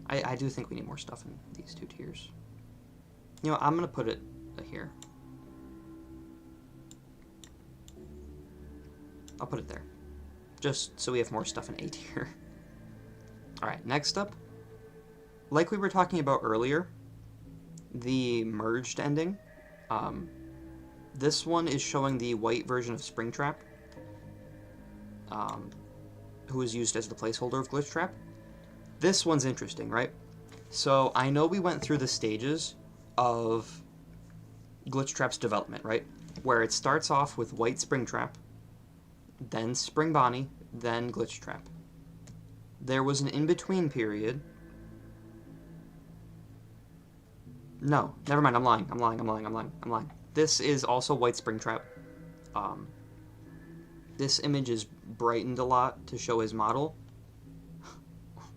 I do think we need more stuff in these two tiers. You know, I'm going to put it here. I'll put it there. Just so we have more stuff in A tier. Alright, next up. Like we were talking about earlier, the merged ending. This one is showing the white version of Springtrap, who is used as the placeholder of Glitch Trap. This one's interesting, right? So I know we went through the stages of Glitch Trap's development, right? Where it starts off with white Springtrap, then Spring Bonnie, then Glitch Trap. There was an in-between period. No, never mind, I'm lying. This is also white Springtrap. This image is brightened a lot to show his model.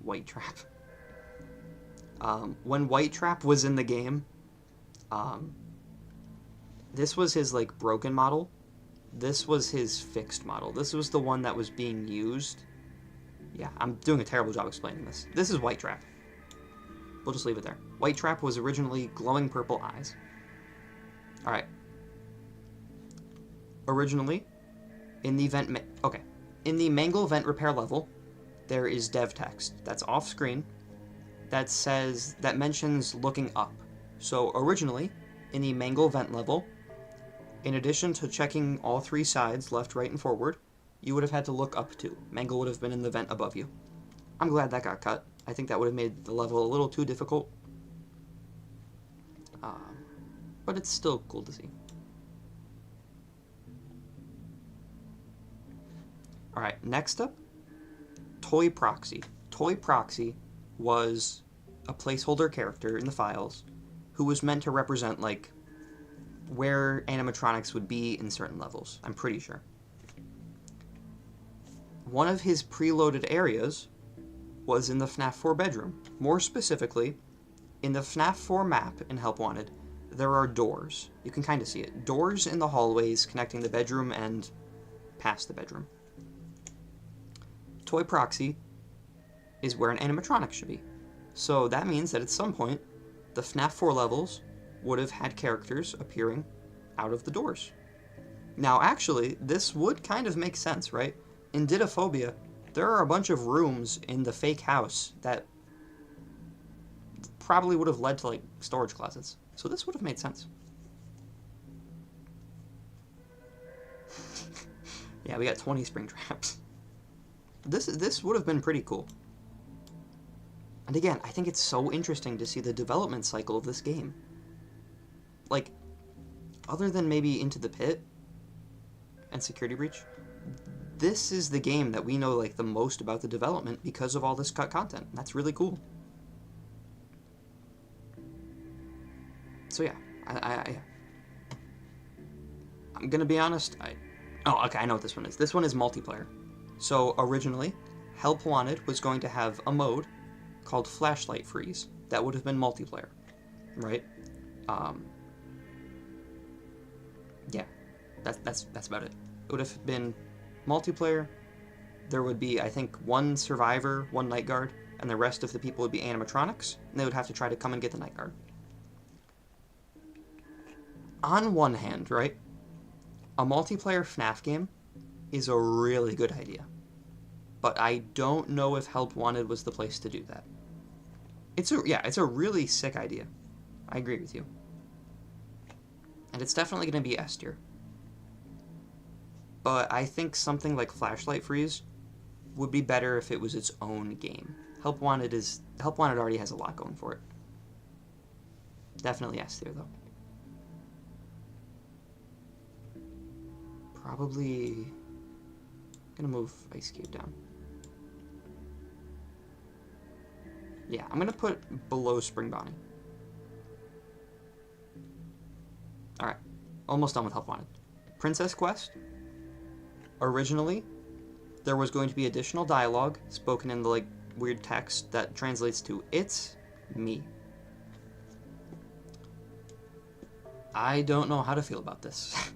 White Trap. When White Trap was in the game, this was his, like, broken model. This was his fixed model. This was the one that was being used. Yeah, I'm doing a terrible job explaining this. This is White Trap. We'll just leave it there. White Trap was originally glowing purple eyes. Alright. Originally, in the vent... In the Mangle vent repair level, there is dev text that's off screen that mentions looking up. So originally, in the Mangle vent level, in addition to checking all three sides, left, right, and forward, you would have had to look up too. Mangle would have been in the vent above you. I'm glad that got cut. I think that would have made the level a little too difficult. But it's still cool to see. Alright, next up, Toy Proxy. Toy Proxy was a placeholder character in the files who was meant to represent, like, where animatronics would be in certain levels, I'm pretty sure. One of his preloaded areas was in the FNAF 4 bedroom. More specifically, In the FNAF 4 map in Help Wanted, there are doors. You can kind of see it. Doors in the hallways connecting the bedroom and past the bedroom. Toy Proxy is where an animatronic should be. So that means that at some point, the FNAF 4 levels would have had characters appearing out of the doors. Now, actually, this would kind of make sense, right? In Didophobia, there are a bunch of rooms in the fake house that probably would have led to, like, storage closets. So this would have made sense. Yeah, we got 20 spring traps. This would have been pretty cool. And again, I think it's so interesting to see the development cycle of this game. Like, other than maybe Into the Pit and Security Breach, this is the game that we know, like, the most about the development because of all this cut content. That's really cool. So yeah, I'm gonna be honest, oh, okay, I know what this one is. This one is multiplayer. So originally, Help Wanted was going to have a mode called Flashlight Freeze that would have been multiplayer, right? Yeah, that's about it. It would have been multiplayer. There would be, I think, one survivor, one night guard, and the rest of the people would be animatronics, and they would have to try to come and get the night guard. On one hand, right, a multiplayer FNAF game is a really good idea. But I don't know if Help Wanted was the place to do that. It's a really sick idea. I agree with you. And it's definitely going to be S tier. But I think something like Flashlight Freeze would be better if it was its own game. Help Wanted already has a lot going for it. Definitely S tier though. Probably gonna move Ice Cube down. Yeah, I'm gonna put below Spring Bonnie. Alright, almost done with Help Wanted. Princess Quest. Originally, there was going to be additional dialogue spoken in the, like, weird text that translates to, "It's me." I don't know how to feel about this.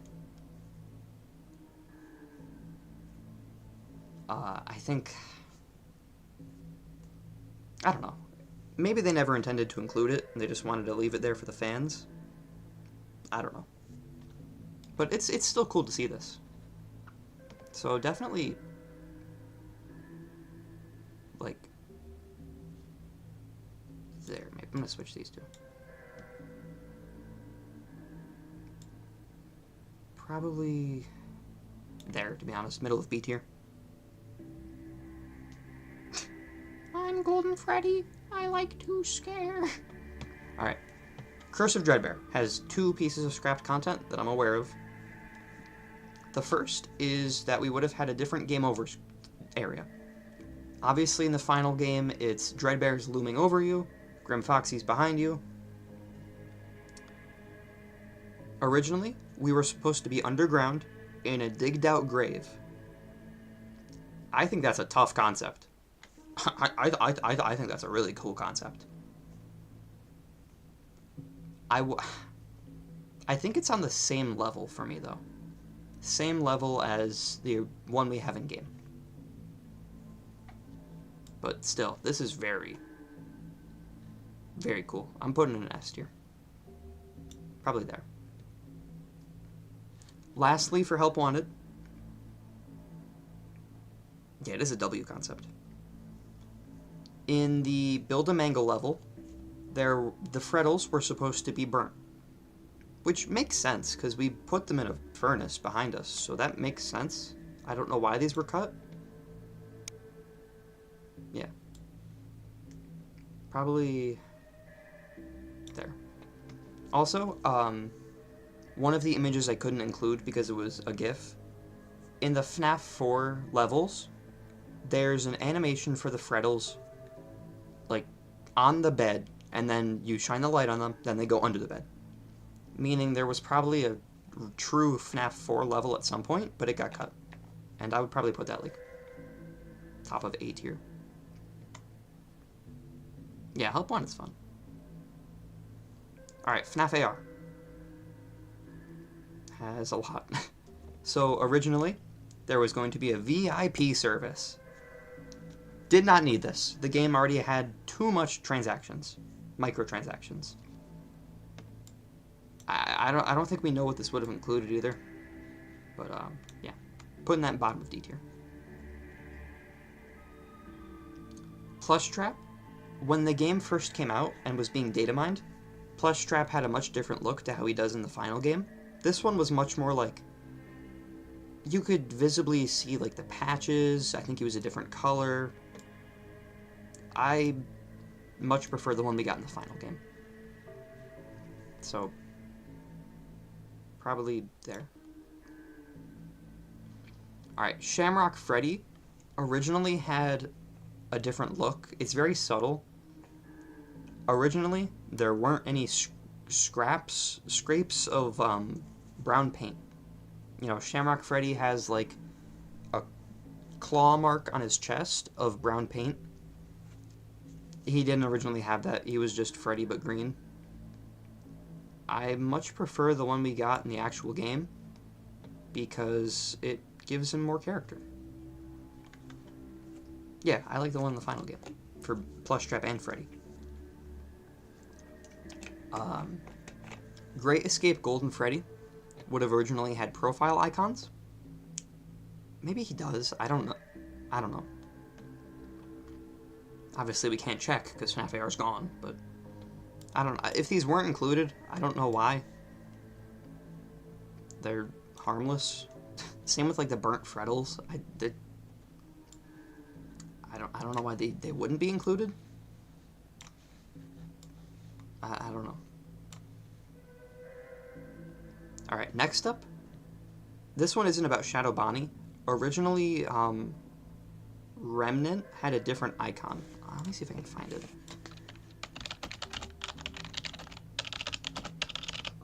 I think... I don't know. Maybe they never intended to include it, and they just wanted to leave it there for the fans. I don't know. But it's still cool to see this. So definitely... like... there. Maybe I'm gonna switch these two. Probably... there, to be honest. Middle of B tier. I'm Golden Freddy. I like to scare. Alright. Curse of Dreadbear has 2 pieces of scrapped content that I'm aware of. The first is that we would have had a different game over area. Obviously, in the final game, it's Dreadbear's looming over you, Grim Foxy's behind you. Originally, we were supposed to be underground in a digged-out grave. I think that's a tough concept. I think that's a really cool concept. I think it's on the same level for me, though. Same level as the one we have in-game. But still, this is very, very cool. I'm putting it in S tier. Probably there. Lastly, for Help Wanted. Yeah, it is a W concept. In the Build-A-Mangle level, the Freddles were supposed to be burnt. Which makes sense, because we put them in a furnace behind us, so that makes sense. I don't know why these were cut. Yeah. Probably... there. Also, one of the images I couldn't include because it was a GIF. In the FNAF 4 levels, there's an animation for the Freddles, like, on the bed, and then you shine the light on them, then they go under the bed. Meaning there was probably a true FNAF 4 level at some point, but it got cut. And I would probably put that, like, top of A tier. Yeah, Help Wanted's fun. Alright, Fnaf AR. Has a lot. So originally, there was going to be a VIP service. Did not need this. The game already had too much transactions. Microtransactions. I don't think we know what this would have included either. But, yeah. Putting that in bottom of D tier. Plushtrap. When the game first came out and was being data mined, Plushtrap had a much different look to how he does in the final game. This one was much more like... You could visibly see, like, the patches. I think he was a different color. I much prefer the one we got in the final game. So, probably there. Alright, Shamrock Freddy originally had a different look. It's very subtle. Originally, there weren't any scrapes of brown paint. You know, Shamrock Freddy has, like, a claw mark on his chest of brown paint. He didn't originally have that. He was just Freddy but green. I much prefer the one we got in the actual game because it gives him more character. Yeah, I like the one in the final game for Plushtrap and Freddy. Great Escape Golden Freddy would have originally had profile icons. Maybe he does. I don't know. Obviously, we can't check because FNAF AR is gone, but I don't know. If these weren't included, I don't know why. They're harmless. Same with, like, the burnt frettles. I don't know why they wouldn't be included. I don't know. Alright, next up. This one isn't about Shadow Bonnie. Originally, Remnant had a different icon. Let me see if I can find it.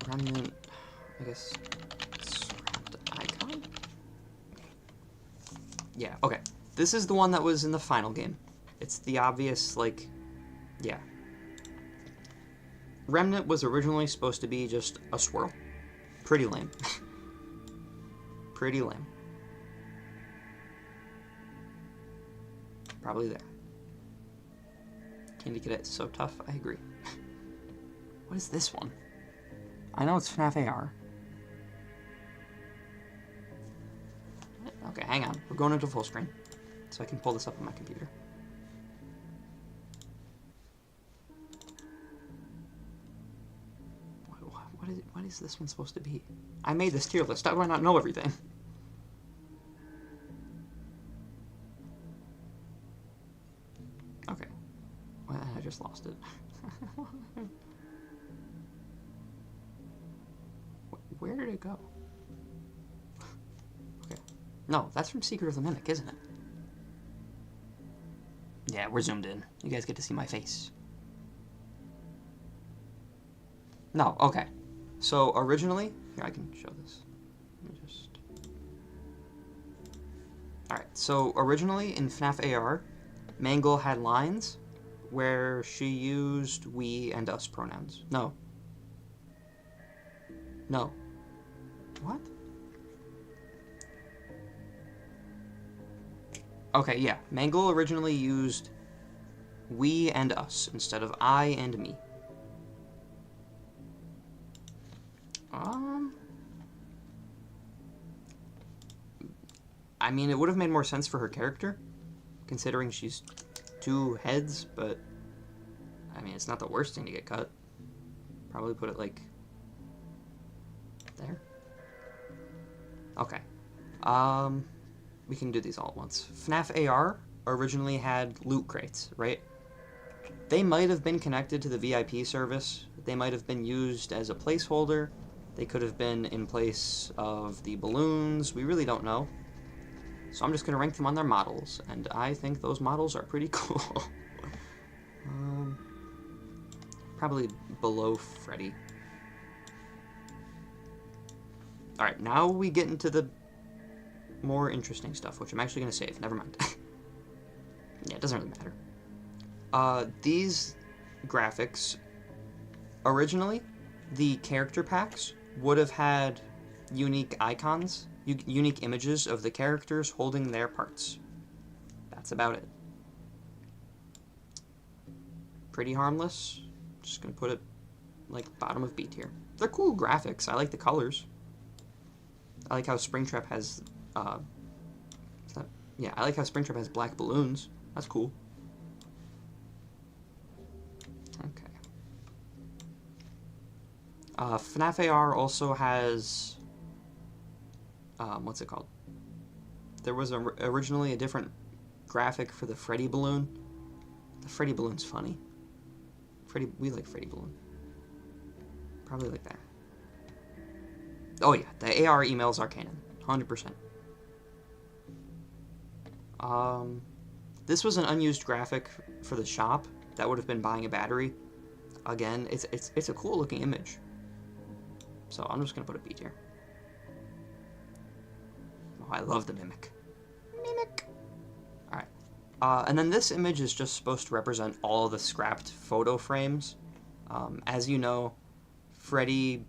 Remnant, I guess, scrapped icon? Yeah, okay. This is the one that was in the final game. It's the obvious, like, yeah. Remnant was originally supposed to be just a swirl. Pretty lame. Pretty lame. Probably there. Candy Cadet is so tough, I agree. What is this one? I know it's FNAF AR. Okay, hang on. We're going into full screen. So I can pull this up on my computer. What is this one supposed to be? I made this tier list. How do I not know everything? Okay. Well, I just lost it. Where did it go? Okay. No, that's from Secret of the Mimic, isn't it? Yeah, we're zoomed in. You guys get to see my face. No, okay. So, originally... Here, I can show this. Let me just... Alright, so originally in FNAF AR, Mangle had lines where she used we and us pronouns. No. No. What? Okay, yeah. Mangle originally used we and us instead of I and me. I mean, it would have made more sense for her character, considering she's two heads, but, I mean, it's not the worst thing to get cut. Probably put it, like, there. Okay. We can do these all at once. FNAF AR originally had loot crates, right? They might have been connected to the VIP service. They might have been used as a placeholder. They could have been in place of the balloons. We really don't know. So I'm just going to rank them on their models, and I think those models are pretty cool. Probably below Freddy. Alright, now we get into the more interesting stuff, which I'm actually going to save. Never mind. Yeah, it doesn't really matter. These graphics, originally, The character packs would have had unique icons, unique images of the characters holding their parts. That's about it. Pretty harmless. Just gonna put it like bottom of B tier. They're cool graphics. I like the colors. I like how Springtrap has, I like how Springtrap has black balloons. That's cool. Okay. Fnaf AR also has, what's it called? There was originally a different graphic for the Freddy balloon. The Freddy balloon's funny. We like Freddy balloon. Probably like that. Oh yeah, the AR emails are canon, 100%. This was an unused graphic for the shop that would have been buying a battery. Again, it's a cool looking image. So I'm just gonna put a B tier. Oh, I love the mimic. Mimic. All right. And then this image is just supposed to represent all the scrapped photo frames. As you know, Freddy,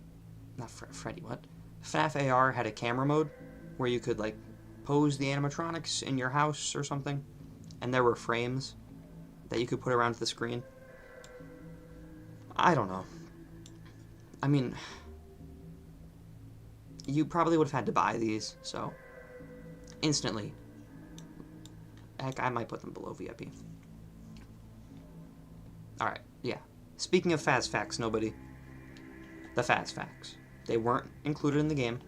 what? FNAF AR had a camera mode where you could like pose the animatronics in your house or something, and there were frames that you could put around the screen. I don't know. I mean, you probably would have had to buy these, so instantly. Heck, I might put them below VIP. Alright, yeah. Speaking of Faz Facts, nobody. The Faz Facts. They weren't included in the game.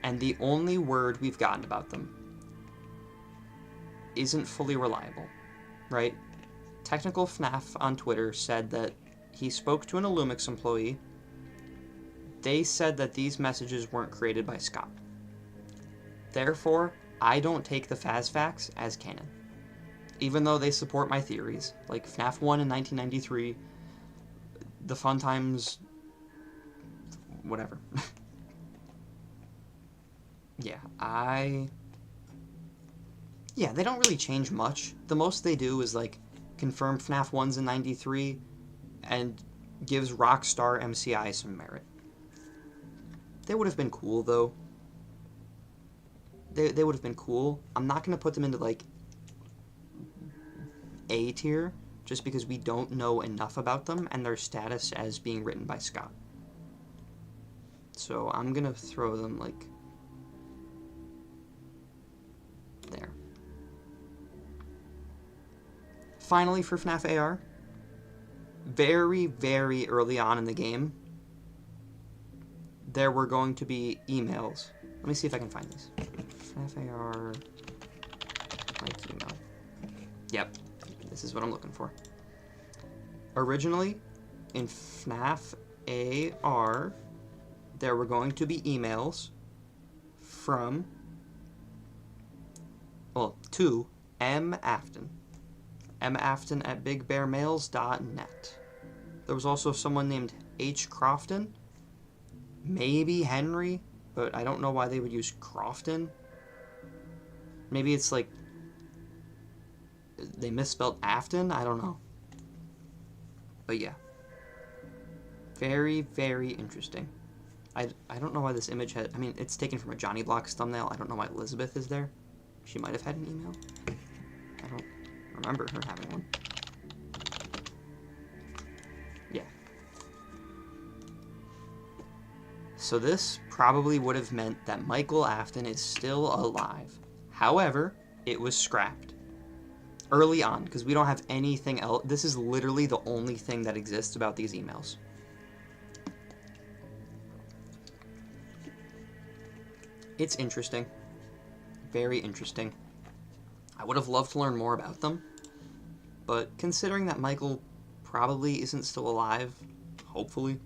And the only word we've gotten about them isn't fully reliable, right? Technical FNAF on Twitter said that he spoke to an Illumix employee. They said that these messages weren't created by Scott. Therefore, I don't take the Faz Facts as canon, even though they support my theories, like FNAF 1 in 1993, the Fun Times, whatever. Yeah, they don't really change much. The most they do is, like, confirm FNAF 1's in 93 and gives Rockstar MCI some merit. They would have been cool, though. They would have been cool. I'm not going to put them into, like, A tier, just because we don't know enough about them and their status as being written by Scott. So I'm going to throw them, like, there. Finally, for FNAF AR, very, very early on in the game, there were going to be emails. Let me see if I can find these. FNAF AR, like email. Yep, this is what I'm looking for. Originally, in FNAF AR, there were going to be emails from, well, to M. Afton. mafton at bigbearmails.net. There was also someone named H. Crofton. Maybe Henry, but I don't know why they would use Crofton. Maybe it's like they misspelled Afton? I don't know. But yeah. Very, very interesting. I don't know why this image had... I mean, it's taken from a Johnny Blocks thumbnail. I don't know why Elizabeth is there. She might have had an email. I don't remember her having one. Yeah. So this probably would have meant that Michael Afton is still alive. However, it was scrapped early on because we don't have anything else. This is literally the only thing that exists about these emails. It's interesting. Very interesting. I would have loved to learn more about them, but considering that Michael probably isn't still alive, hopefully,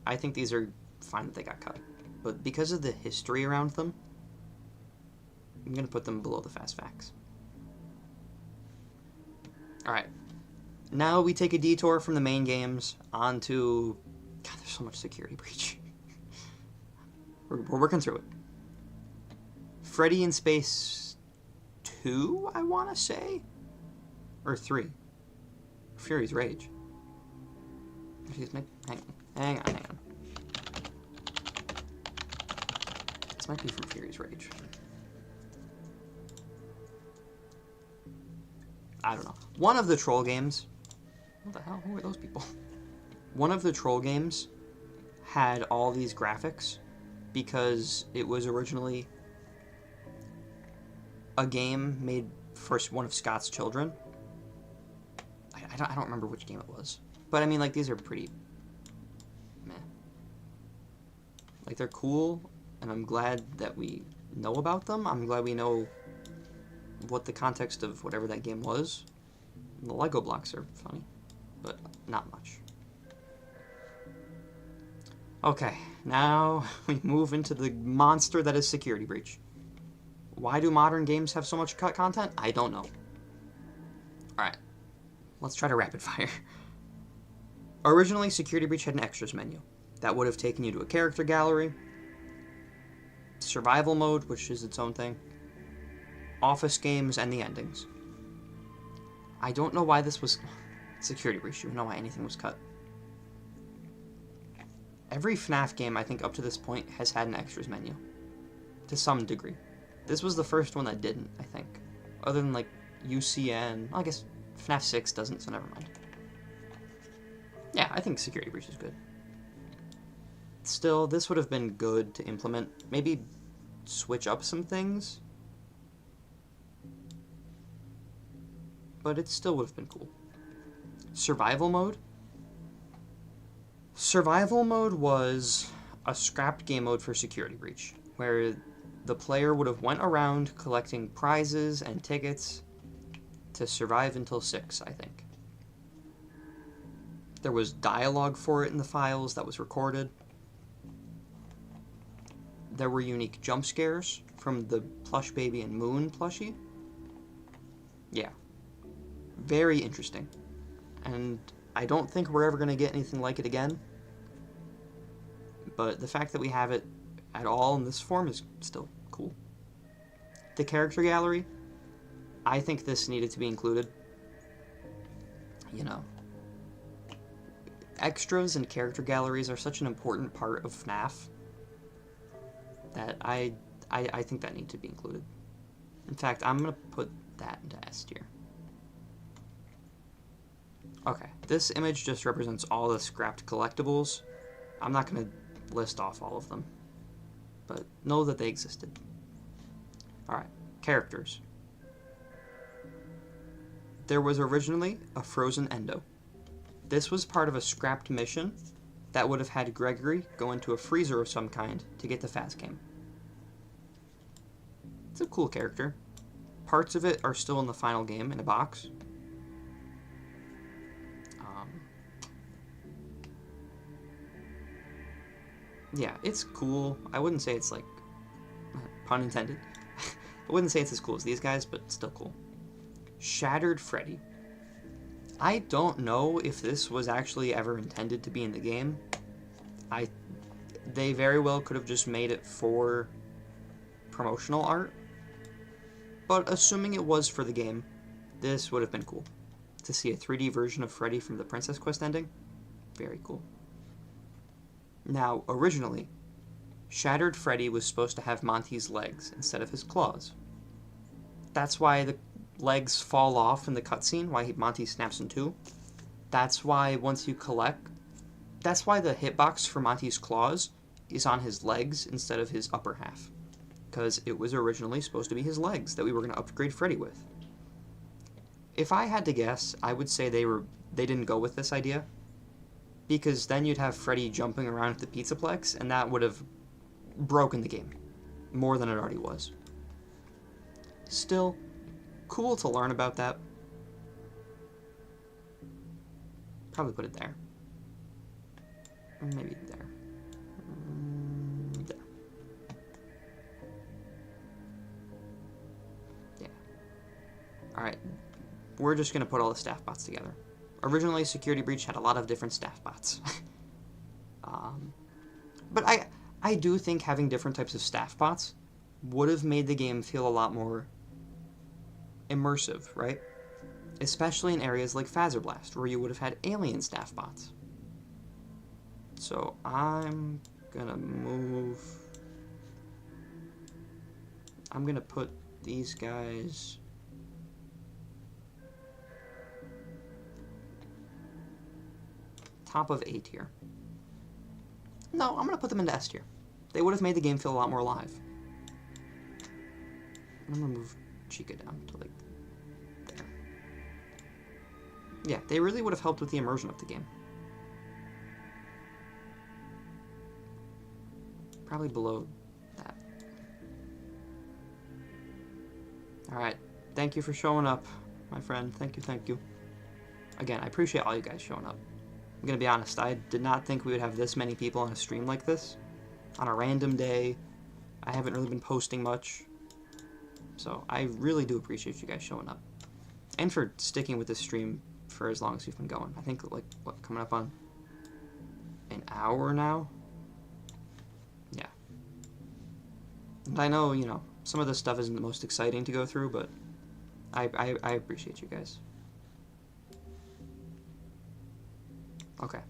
I think these are fine that they got cut. But because of the history around them, I'm going to put them below the Faz Facts. Alright, now we take a detour from the main games onto... God, there's so much security breach. We're working through it. Freddy in Space 2, I want to say? Or 3. Fury's Rage. Hang Hang on. This might be from Fury's Rage. I don't know. One of the troll games... What the hell? Who are those people? One of the troll games had all these graphics because it was originally a game made for one of Scott's children. I don't remember which game it was. But I mean, like, these are pretty meh. Like, they're cool, and I'm glad that we know about them. I'm glad we know what the context of whatever that game was. The Lego blocks are funny, but not much. Okay, now we move into the monster that is Security Breach. Why do modern games have so much cut content? I don't know. Alright, let's try to rapid fire. Originally, Security Breach had an extras menu. That would have taken you to a character gallery, survival mode, which is its own thing, office games, and the endings. I don't know why this was... Security Breach, you don't know why anything was cut. Every Fnaf game, I think, up to this point, has had an extras menu. To some degree. This was the first one that didn't, I think. Other than, like, UCN... I guess Fnaf 6 doesn't, so never mind. Yeah, I think Security Breach is good. Still, this would have been good to implement. Maybe switch up some things. But it still would have been cool. Survival mode? Survival mode was a scrapped game mode for Security Breach, where the player would have went around collecting prizes and tickets to survive until 6, I think. There was dialogue for it in the files that was recorded. There were unique jump scares from the Plush Baby and Moon plushie. Yeah. Very interesting. And I don't think we're ever going to get anything like it again. But the fact that we have it at all in this form is still cool. The character gallery, I think this needed to be included. You know, extras and character galleries are such an important part of FNAF that I think that need to be included. In fact, I'm going to put that into S tier. Okay, this image just represents all the scrapped collectibles. I'm not going to list off all of them, but know that they existed. Alright, characters. There was originally a frozen Endo. This was part of a scrapped mission that would have had Gregory go into a freezer of some kind to get the fast game. It's a cool character. Parts of it are still in the final game in a box. Yeah, it's cool. I wouldn't say it's like, pun intended. I wouldn't say it's as cool as these guys, but still cool. Shattered Freddy. I don't know if this was actually ever intended to be in the game. They very well could have just made it for promotional art. But assuming it was for the game, this would have been cool. To see a 3D version of Freddy from the Princess Quest ending, very cool. Now, originally, Shattered Freddy was supposed to have Monty's legs instead of his claws. That's why the legs fall off in the cutscene, why Monty snaps in two. That's why once you collect... That's why the hitbox for Monty's claws is on his legs instead of his upper half. Because it was originally supposed to be his legs that we were going to upgrade Freddy with. If I had to guess, I would say they didn't go with this idea. Because then you'd have Freddy jumping around at the Pizzaplex, and that would have broken the game. More than it already was. Still, cool to learn about that. Probably put it there. Maybe there. There. Yeah. Alright. We're just going to put all the staff bots together. Originally, Security Breach had a lot of different staff bots. But I do think having different types of staff bots would have made the game feel a lot more immersive, right? Especially in areas like Phazzer Blast, where you would have had alien staff bots. So I'm gonna move. I'm gonna put these guys. Top of A tier. No, I'm gonna put them into S tier. They would have made the game feel a lot more alive. I'm gonna move Chica down to like there. Yeah, they really would have helped with the immersion of the game. Probably below that. Alright, thank you for showing up, my friend. Thank you, thank you. Again, I appreciate all you guys showing up. I'm gonna be honest, I did not think we would have this many people on a stream like this. On a random day. I haven't really been posting much. So I really do appreciate you guys showing up. And for sticking with this stream for as long as you've been going. I think, like, what, coming up on an hour now? Yeah. And I know, you know, some of this stuff isn't the most exciting to go through, but I appreciate you guys. Okay.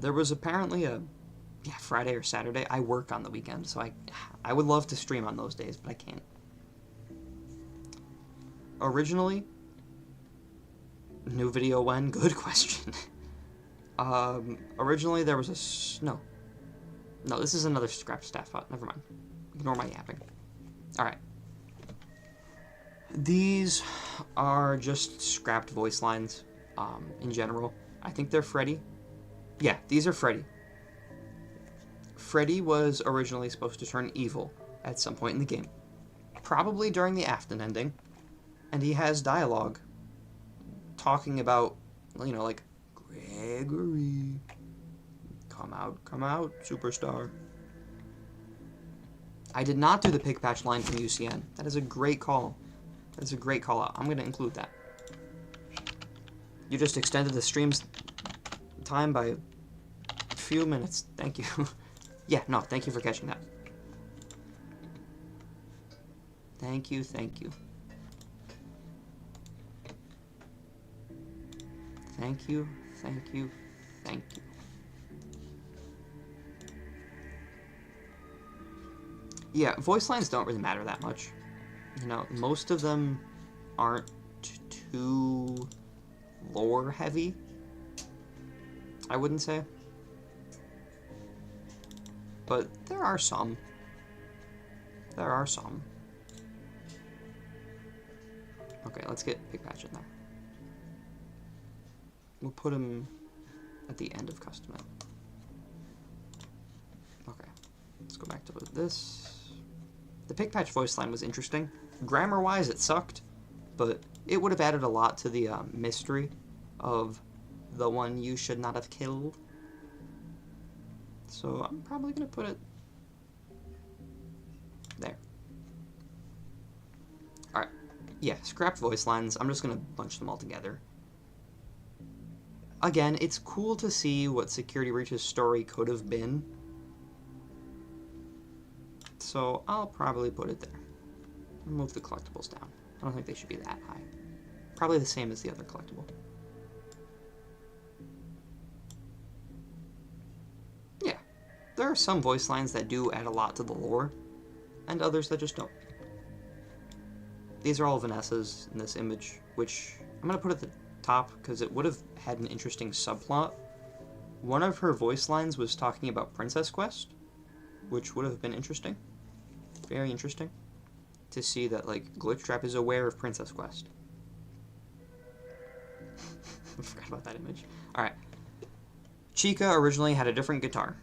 There was apparently a Friday or Saturday. I work on the weekend, so I would love to stream on those days, but I can't. Originally, new video when? Good question. Originally there was no, this is another scrap staff bot. Never mind. Ignore my yapping. Alright. These are just scrapped voice lines, in general. I think they're Freddy. Yeah, these are Freddy. Freddy was originally supposed to turn evil at some point in the game. Probably during the Afton ending. And he has dialogue talking about, you know, like, Gregory, come out, superstar. I did not do the pick patch line from UCN. That is a great call. That is a great call out. I'm going to include that. You just extended the stream's time by a few minutes. Thank you. Yeah, no, thank you for catching that. Thank you, thank you. Thank you, thank you, thank you. Yeah, voice lines don't really matter that much. You know, most of them aren't too lore heavy, I wouldn't say. But there are some. There are some. Okay, let's get Big Patch in there. We'll put him at the end of custom it. Okay, let's go back to this. The pick patch voice line was interesting. Grammar-wise, it sucked, but it would have added a lot to the mystery of the one you should not have killed. So I'm probably going to put it there. Alright, yeah, scrapped voice lines. I'm just going to bunch them all together. Again, it's cool to see what Security Breach's story could have been. So I'll probably put it there. Move the collectibles down. I don't think they should be that high. Probably the same as the other collectible. Yeah, there are some voice lines that do add a lot to the lore, and others that just don't. These are all Vanessa's in this image, which I'm going to put at the top because it would have had an interesting subplot. One of her voice lines was talking about Princess Quest, which would have been interesting. Very interesting to see that, like, Glitchtrap is aware of Princess Quest. I forgot about that image. Alright. Chica originally had a different guitar.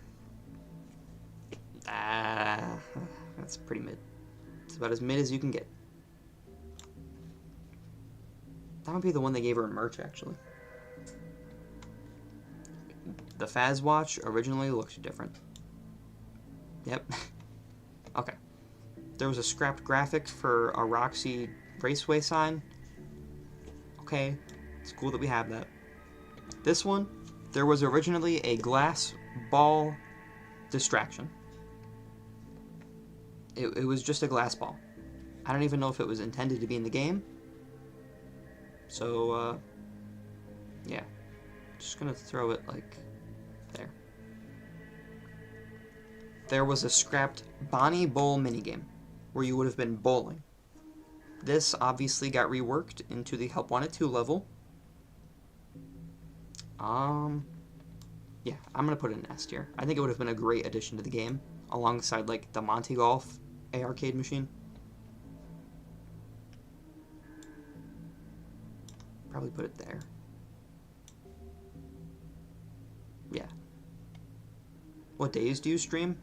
That's pretty mid. It's about as mid as you can get. That might be the one they gave her in merch, actually. The Faz watch originally looked different. Yep. Okay. There was a scrapped graphic for a Roxy Raceway sign. Okay. It's cool that we have that. This one, there was originally a glass ball distraction. It was just a glass ball. I don't even know if it was intended to be in the game. So, yeah. Just gonna throw it like there. There was a scrapped Bonnie Bowl minigame where you would have been bowling. This obviously got reworked into the Help Wanted 2 level. Yeah, I'm gonna put an S tier. I think it would have been a great addition to the game, alongside like the Monty Golf arcade machine. Probably put it there. Yeah. What days do you stream?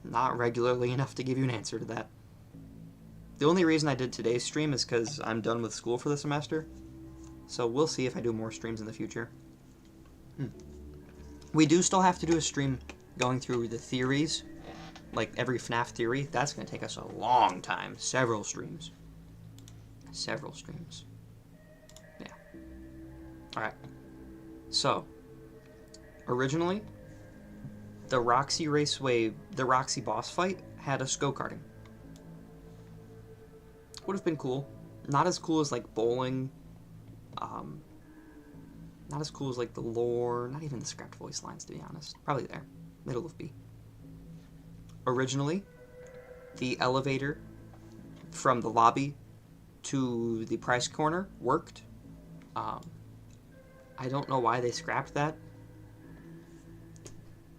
Not regularly enough to give you an answer to that. The only reason I did today's stream is because I'm done with school for the semester. So we'll see if I do more streams in the future. We do still have to do a stream going through the theories, like every Fnaf theory. That's going to take us a long time. Several streams. Several streams. Yeah. Alright. So, originally, the Roxy Raceway, the Roxy boss fight had us go-karting. Would have been cool. Not as cool as like bowling. Not as cool as like the lore. Not even the scrapped voice lines, to be honest. Probably there. Middle of B. Originally, the elevator from the lobby to the price corner worked. I don't know why they scrapped that.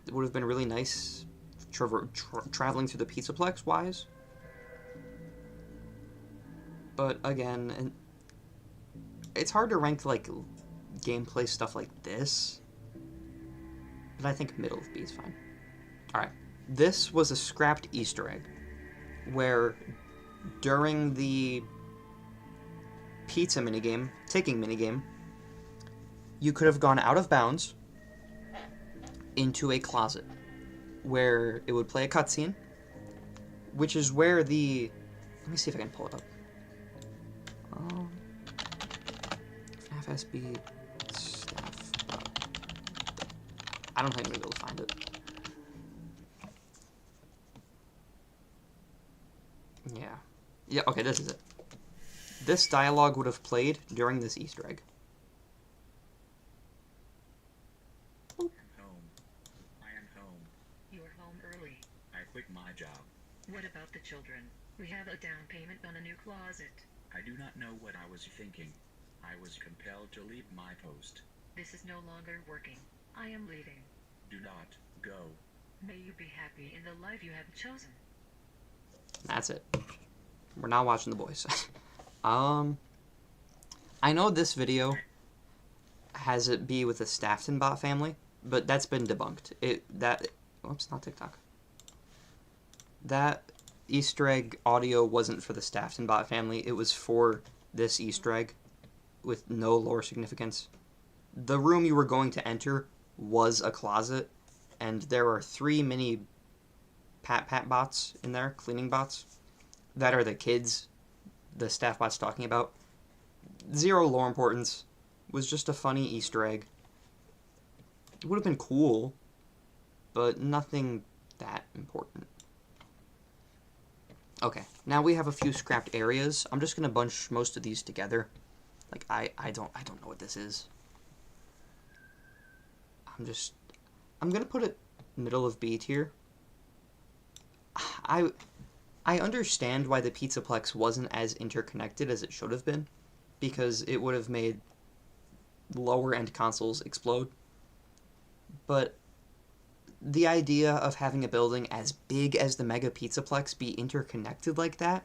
It would have been really nice traveling through the Pizzaplex wise. But again, and it's hard to rank like gameplay stuff like this. But I think middle of B is fine. Alright. This was a scrapped Easter egg where during the pizza minigame, ticking minigame, you could have gone out of bounds into a closet where it would play a cutscene, which is where the... Let me see if I can pull it up. FSB staff. I don't think I'm going to be able to find it. Yeah. Yeah, okay, this is it. This dialogue would have played during this Easter egg. I'm home. I am home. You're home early. I quit my job. What about the children? We have a down payment on a new closet. I do not know what I was thinking. I was compelled to leave my post. This is no longer working. I am leaving. Do not go. May you be happy in the life you have chosen. That's it. We're not watching The Boys. I know this video has it be with the Staffton bot family, but that's been debunked. Whoops, not TikTok. That Easter egg audio wasn't for the Staffton bot family. It was for this Easter egg with no lore significance. The room you were going to enter was a closet, and there are 3 mini pat bots in there, cleaning bots, that are the kids the staff bot's talking about. 0 lore importance. Was just a funny Easter egg. It would have been cool, but nothing that important. Okay, now we have a few scrapped areas. I'm just gonna bunch most of these together. Like I don't know what this is. I'm gonna put it middle of B tier. I understand why the Pizzaplex wasn't as interconnected as it should have been, because it would have made lower end consoles explode. But the idea of having a building as big as the Mega Pizzaplex be interconnected like that,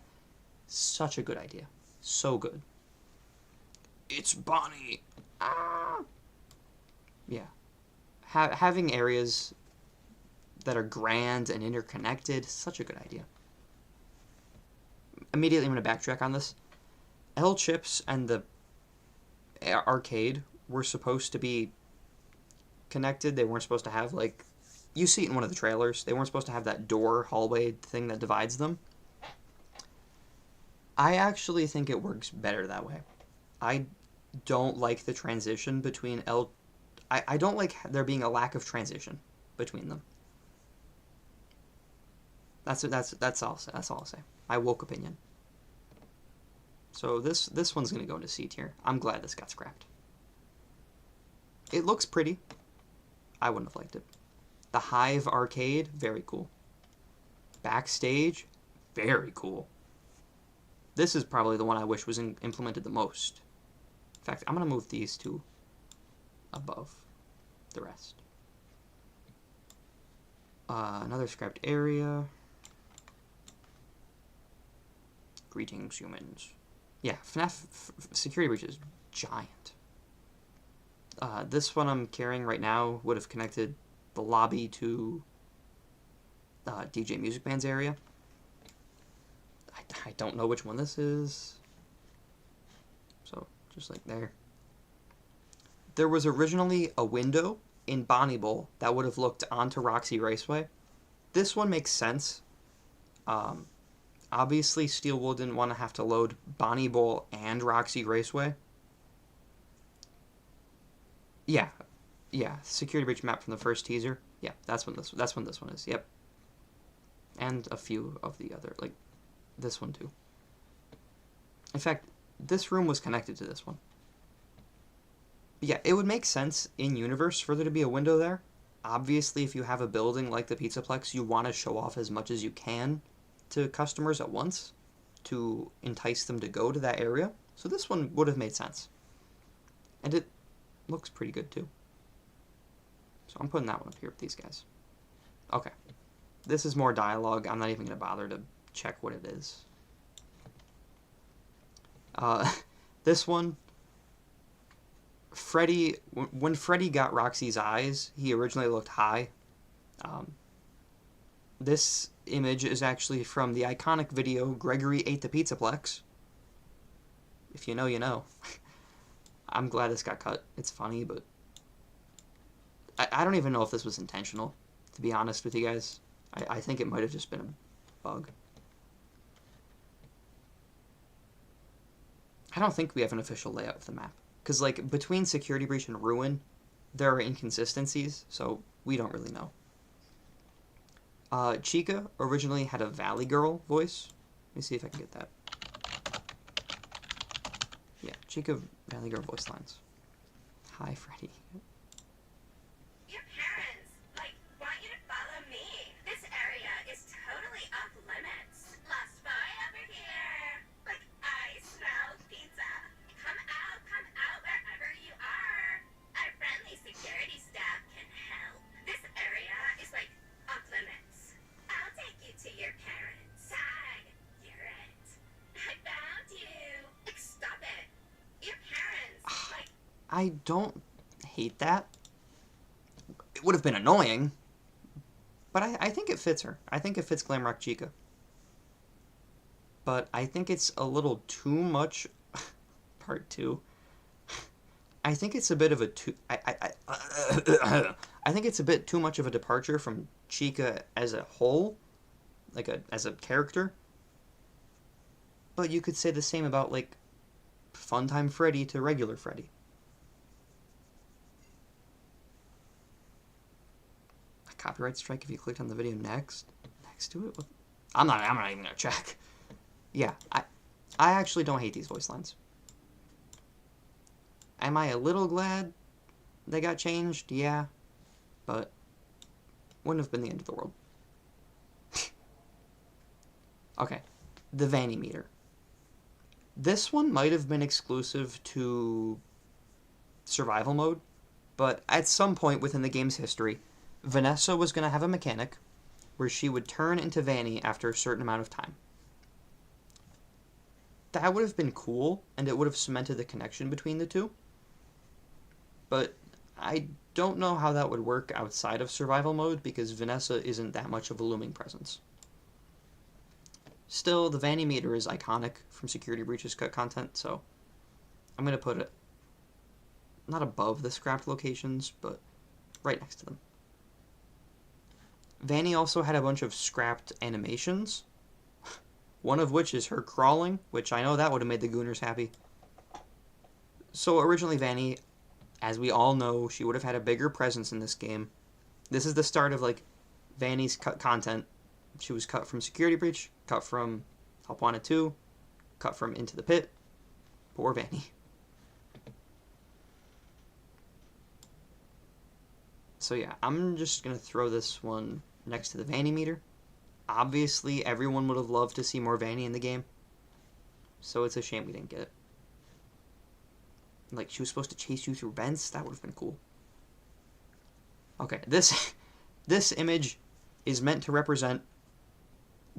such a good idea. So good. It's Bonnie! Ah! Yeah. Having areas that are grand and interconnected, such a good idea. Immediately I'm going to backtrack on this. L-Chips and the arcade were supposed to be connected. They weren't supposed to have, like... You see it in one of the trailers. They weren't supposed to have that door, hallway thing that divides them. I actually think it works better that way. I don't like the transition between I don't like there being a lack of transition between them. That's all I'll say. My woke opinion. So this one's gonna go into C tier. I'm glad this got scrapped. It looks pretty. I wouldn't have liked it. The Hive Arcade, very cool. Backstage, very cool. This is probably the one I wish was implemented the most. In fact, I'm going to move these two above the rest. Another scrapped area. Greetings, humans. Yeah, Fnaf security breach is giant. This one I'm carrying right now would have connected the lobby to DJ Music Band's area. I don't know which one this is. So, just like there. There was originally a window in Bonnie Bowl that would have looked onto Roxy Raceway. This one makes sense. Obviously, Steelwool didn't want to have to load Bonnie Bowl and Roxy Raceway. Yeah, security breach map from the first teaser. Yeah, that's when this one is. Yep, and a few of the other, like this one too. In fact, this room was connected to this one. But yeah, it would make sense in universe for there to be a window there. Obviously, if you have a building like the Pizzaplex, you want to show off as much as you can to customers at once to entice them to go to that area. So this one would have made sense. And it looks pretty good too. So I'm putting that one up here with these guys. Okay. This is more dialogue. I'm not even going to bother to check what it is. This one, Freddy, when Freddy got Roxy's eyes, he originally looked high. This image is actually from the iconic video Gregory Ate the Pizzaplex. If you know, you know. I'm glad this got cut. It's funny, but I don't even know if this was intentional, to be honest with you guys. I think it might have just been a bug. I don't think we have an official layout of the map. Because, like, between Security Breach and Ruin, there are inconsistencies, so we don't really know. Chica originally had a Valley Girl voice. Let me see if I can get that. Yeah, Chica Valley Girl voice lines. Hi, Freddy. Your parents, want you to follow me. This area is totally off limits. Lost boy over here. I smell pizza. Come out wherever you are. Our friendly security staff can help. This area is, off limits. I'll take you to your parents. Tag, you're it. I found you. Stop it. Your parents, I don't hate that. It would have been annoying, but I think it fits her. I think it fits Glamrock Chica. But I think it's a little too much. Part 2. I think it's a bit of a I think it's a bit too much of a departure from Chica as a whole, as a character. But you could say the same about Funtime Freddy to regular Freddy. A copyright strike if you clicked on the video next to it. I'm not even gonna check. Yeah, I actually don't hate these voice lines. Am I a little glad they got changed? Yeah, but wouldn't have been the end of the world. Okay, the Vanny meter. This one might have been exclusive to survival mode, but at some point within the game's history, Vanessa was going to have a mechanic where she would turn into Vanny after a certain amount of time. That would have been cool, and it would have cemented the connection between the two. But I don't know how that would work outside of survival mode, because Vanessa isn't that much of a looming presence. Still, the Vanny meter is iconic from Security Breach's cut content, so I'm going to put it not above the scrapped locations, but right next to them. Vanny also had a bunch of scrapped animations, one of which is her crawling, which I know that would have made the Gooners happy. So originally Vanny, as we all know, she would have had a bigger presence in this game. This is the start of Vanny's cut content. She was cut from Security Breach, cut from Help Wanted 2, cut from Into the Pit. Poor Vanny. So yeah, I'm just gonna throw this one next to the Vanny meter. Obviously, everyone would have loved to see more Vanny in the game, so it's a shame we didn't get it. Like, she was supposed to chase you through vents? That would have been cool. Okay, this image is meant to represent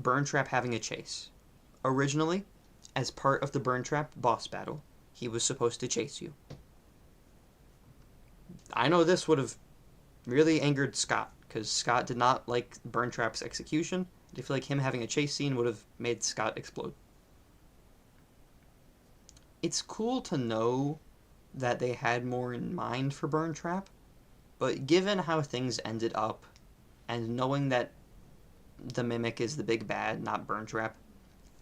Burntrap having a chase. Originally, as part of the Burntrap boss battle, he was supposed to chase you. I know this would have really angered Scott, because Scott did not like Burntrap's execution. I feel like him having a chase scene would have made Scott explode. It's cool to know that they had more in mind for Burntrap, but given how things ended up, and knowing that the Mimic is the big bad, not Burntrap,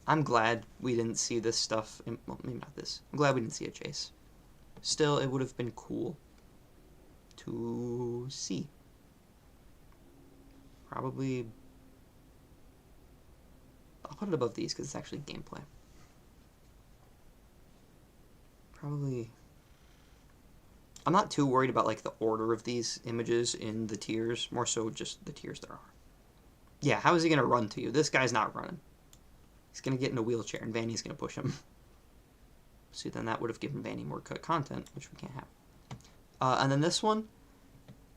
I'm glad we didn't see this stuff. Well, maybe not this. I'm glad we didn't see a chase. Still, it would have been cool to see. Probably, I'll put it above these because it's actually gameplay. Probably, I'm not too worried about like the order of these images in the tiers, more so just the tiers there are. Yeah, how is he going to run to you? This guy's not running. He's going to get in a wheelchair and Vanny's going to push him. See, then that would have given Vanny more cut content, which we can't have. And then this one,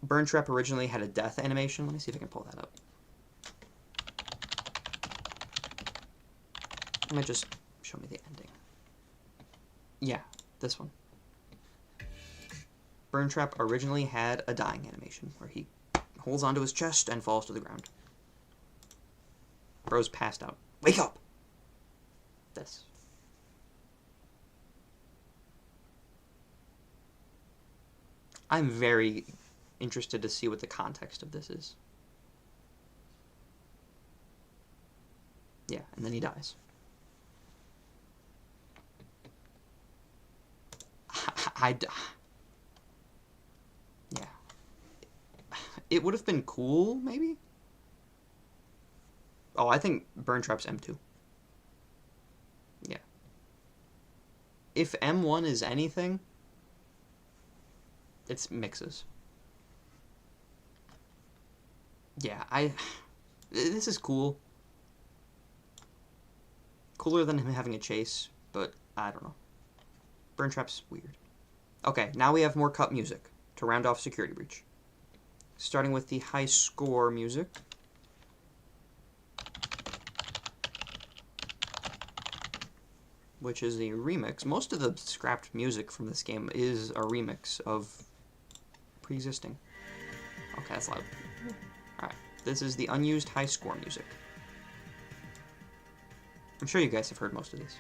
Burntrap originally had a death animation. Let me see if I can pull that up. It might just show me the ending. Yeah, this one. Burntrap originally had a dying animation where he holds onto his chest and falls to the ground. Bro's passed out. Wake up! This. I'm very interested to see what the context of this is. Yeah, and then he dies. Yeah. It would have been cool, maybe? Oh, I think Burntrap's M2. Yeah. If M1 is anything, it's mixes. Yeah, this is cool. Cooler than him having a chase, but I don't know. Burntrap's weird. Okay, now we have more cut music to round off Security Breach. Starting with the high score music. Which is a remix. Most of the scrapped music from this game is a remix of pre-existing. Okay, that's loud. Alright, this is the unused high score music. I'm sure you guys have heard most of these.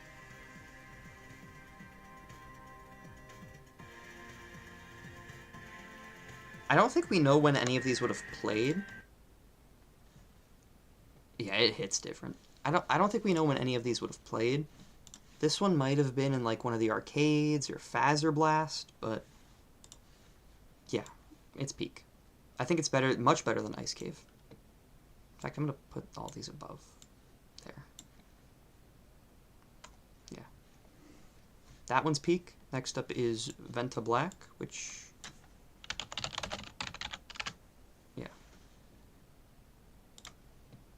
I don't think we know when any of these would have played. Yeah, it hits different. I don't think we know when any of these would have played. This one might have been in like one of the arcades or Phaser Blast, but yeah, it's peak. I think it's better, much better than Ice Cave. In fact, I'm gonna put all these above there. Yeah. That one's peak. Next up is Venta Black, which, yeah.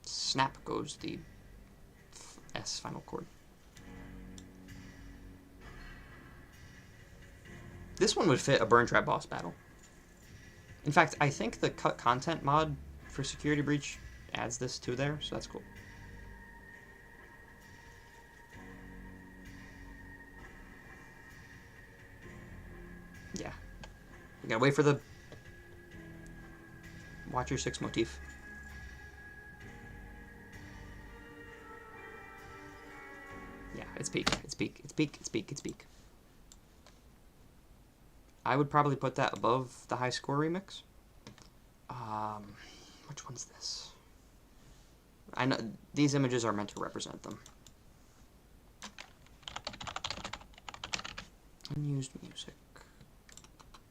Snap goes the S final chord. This one would fit a Burntrap boss battle. In fact, I think the cut content mod for Security Breach adds this to there, so that's cool. Yeah. We gotta wait for the Watch Your Six motif. Yeah, it's peak. It's peak. It's peak. It's peak. It's peak. I would probably put that above the high score remix. Which one's this? I know these images are meant to represent them. Unused music.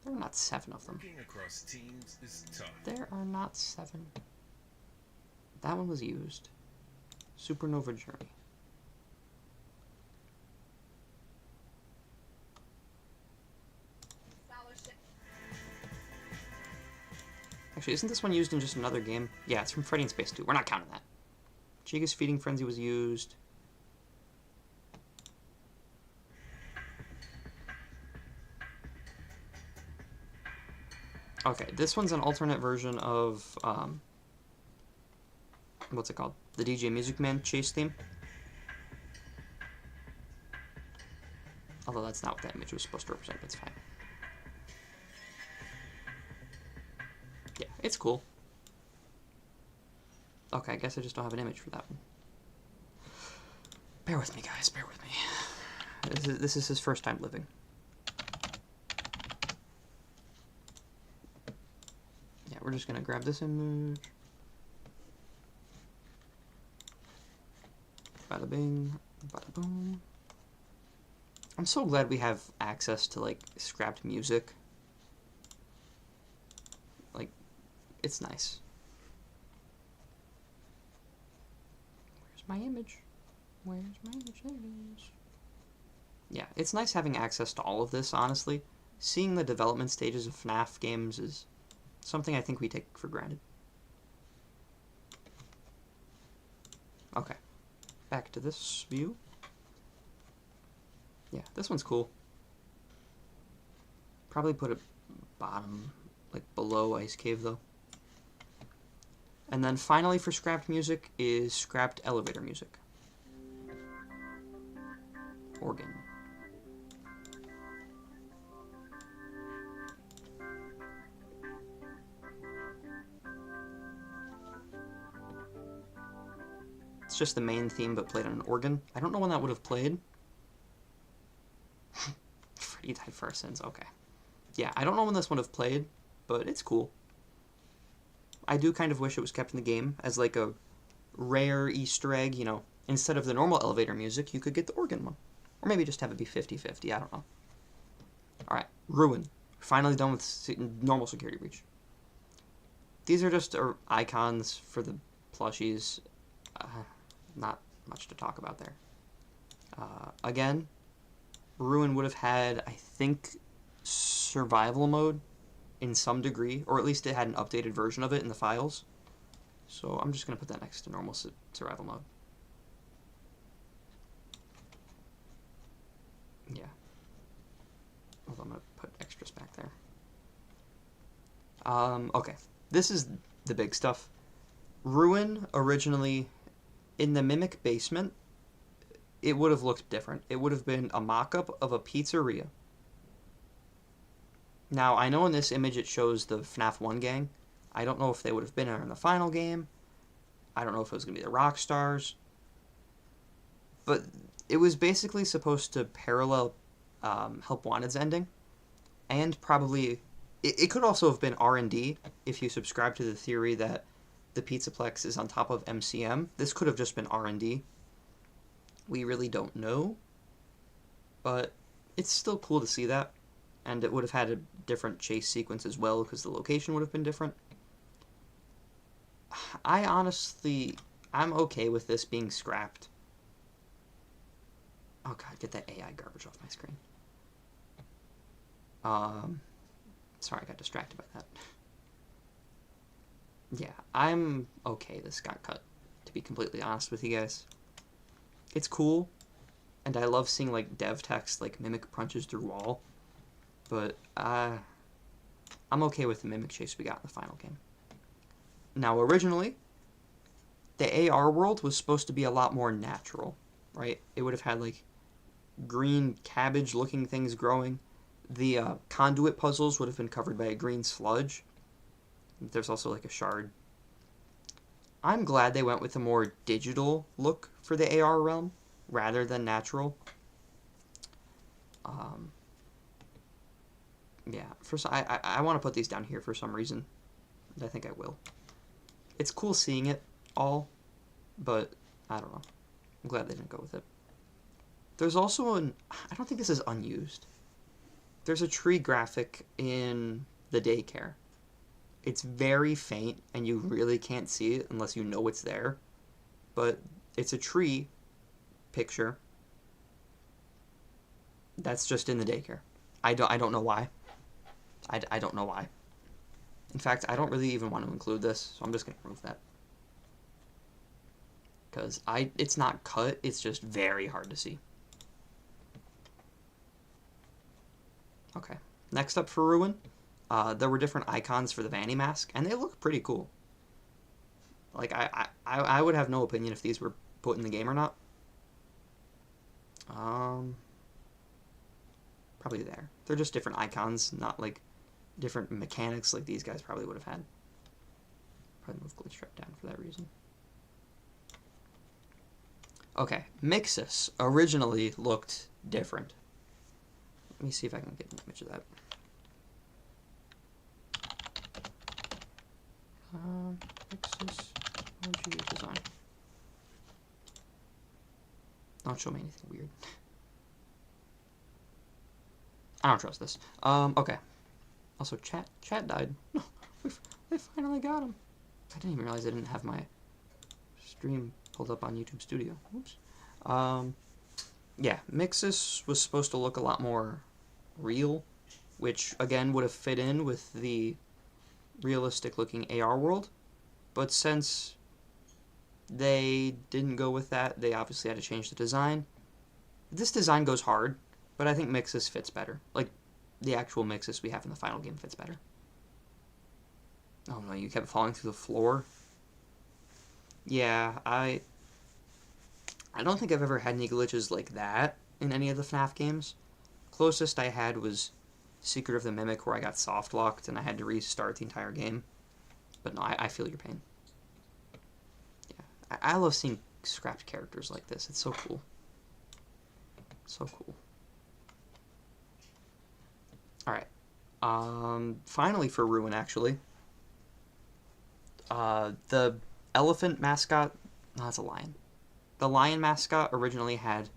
There are not 7 of them. Working across teams is tough. There are not 7. That one was used. Supernova Journey. Actually, isn't this one used in just another game? Yeah, it's from Freddy in Space 2. We're not counting that. Chica's Feeding Frenzy was used. Okay, this one's an alternate version of, what's it called? The DJ Music Man chase theme. Although that's not what that image was supposed to represent, but it's fine. Yeah, it's cool. Okay, I guess I just don't have an image for that one. Bear with me, guys, bear with me. This is his first time living. Yeah, we're just gonna grab this image. Bada bing, bada boom. I'm so glad we have access to, like, scrapped music. Like, it's nice. Where's my image? Where's my image? There it is. Yeah, it's nice having access to all of this, honestly. Seeing the development stages of Fnaf games is something I think we take for granted. Okay, back to this view. Yeah, this one's cool. Probably put it bottom, like below Ice Cave, though. And then finally for scrapped music is scrapped elevator music. Organ. It's just the main theme, but played on an organ. I don't know when that would have played. Freddy died for our sins, okay. Yeah, I don't know when this would have played, but it's cool. I do kind of wish it was kept in the game as like a rare Easter egg, you know. Instead of the normal elevator music, you could get the organ one. Or maybe just have it be 50-50, I don't know. Alright, Ruin. Finally done with normal security breach. These are just icons for the plushies. Not much to talk about there. Again, Ruin would have had, I think, survival mode in some degree, or at least it had an updated version of it in the files. So I'm just going to put that next to normal survival mode. Yeah. Although I'm going to put extras back there. Okay. This is the big stuff. Ruin, originally, in the Mimic basement, it would have looked different. It would have been a mock-up of a pizzeria. Now, I know in this image it shows the FNAF 1 gang. I don't know if they would have been there in the final game. I don't know if it was going to be the Rockstars. But it was basically supposed to parallel Help Wanted's ending. And probably... It could also have been R&D if you subscribe to the theory that the Pizzaplex is on top of MCM. This could have just been R&D. We really don't know. But it's still cool to see that. And it would have had a different chase sequence as well because the location would have been different. I'm okay with this being scrapped. Oh god, get that AI garbage off my screen. Sorry, I got distracted by that. Yeah, I'm okay this got cut, to be completely honest with you guys. It's cool, and I love seeing, like, dev text, like, Mimic punches through wall, but, I'm okay with the Mimic chase we got in the final game. Now, originally, the AR world was supposed to be a lot more natural, right? It would have had, like, green cabbage-looking things growing. The conduit puzzles would have been covered by a green sludge. There's also, like, a shard. I'm glad they went with a more digital look for the AR realm, rather than natural. Yeah, I want to put these down here for some reason. I think I will. It's cool seeing it all, but I don't know. I'm glad they didn't go with it. There's also I don't think this is unused. There's a tree graphic in the daycare. It's very faint, and you really can't see it unless you know it's there. But it's a tree picture that's just in the daycare. I don't know why. I don't know why. In fact, I don't really even want to include this, so I'm just going to remove that. Because it's not cut, it's just very hard to see. Okay, next up for Ruin, there were different icons for the Vanny mask, and they look pretty cool. Like, I would have no opinion if these were put in the game or not. Probably there. They're just different icons, not like different mechanics like these guys probably would have had. Probably move Glitch Trap down for that reason. Okay, Mixus originally looked different. Let me see if I can get an image of that. Mixus OG design. Don't show me anything weird. I don't trust this. Okay. Also, chat died. No, they finally got him. I didn't even realize I didn't have my stream pulled up on YouTube Studio. Oops. Yeah, Mixus was supposed to look a lot more real, which again would have fit in with the realistic-looking AR world. But since they didn't go with that, they obviously had to change the design. This design goes hard, but I think Mixus fits better. Like, the actual Mixus we have in the final game fits better. Oh no, you kept falling through the floor? Yeah, I don't think I've ever had any glitches like that in any of the FNAF games. Closest I had was Secret of the Mimic, where I got soft locked and I had to restart the entire game. But no, I feel your pain. Yeah, I love seeing scrapped characters like this. It's so cool. So cool. Alright. Finally for Ruin, actually. The elephant mascot... No, that's a lion. The lion mascot originally had...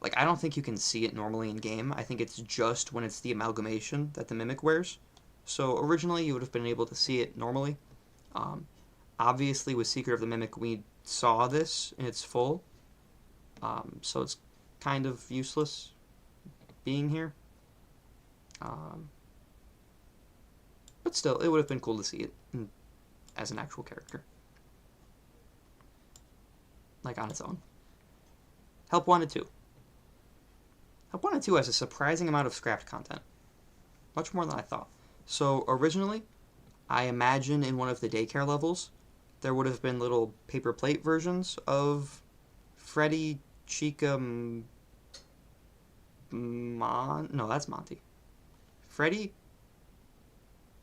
Like, I don't think you can see it normally in-game. I think it's just when it's the amalgamation that the Mimic wears. So, originally, you would have been able to see it normally. Obviously, with Secret of the Mimic, we saw this in its full. So, it's kind of useless being here. But still, it would have been cool to see it as an actual character. Like, on its own. Help Wanted 2. Help Wanted 2 has a surprising amount of scrapped content. Much more than I thought. So, originally, I imagine in one of the daycare levels, there would have been little paper plate versions of Freddy, Chica, no, that's Monty. Freddy,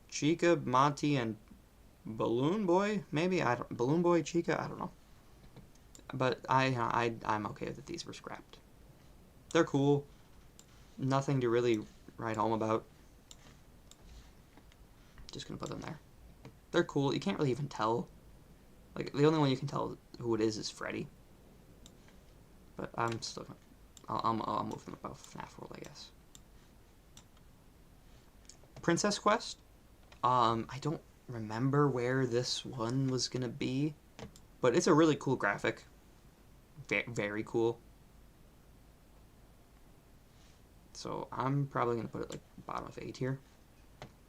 Chica, Monty, and Balloon Boy? Maybe? Balloon Boy, Chica? I don't know. But I'm okay that these were scrapped. They're cool. Nothing to really write home about. Just gonna put them there. They're cool. You can't really even tell. Like, the only one you can tell who it is Freddy. But I'm still gonna... I'll move them above FNAF World, I guess. Princess Quest. I don't remember where this one was gonna be, but it's a really cool graphic. Very cool. So I'm probably gonna put it like bottom of A tier.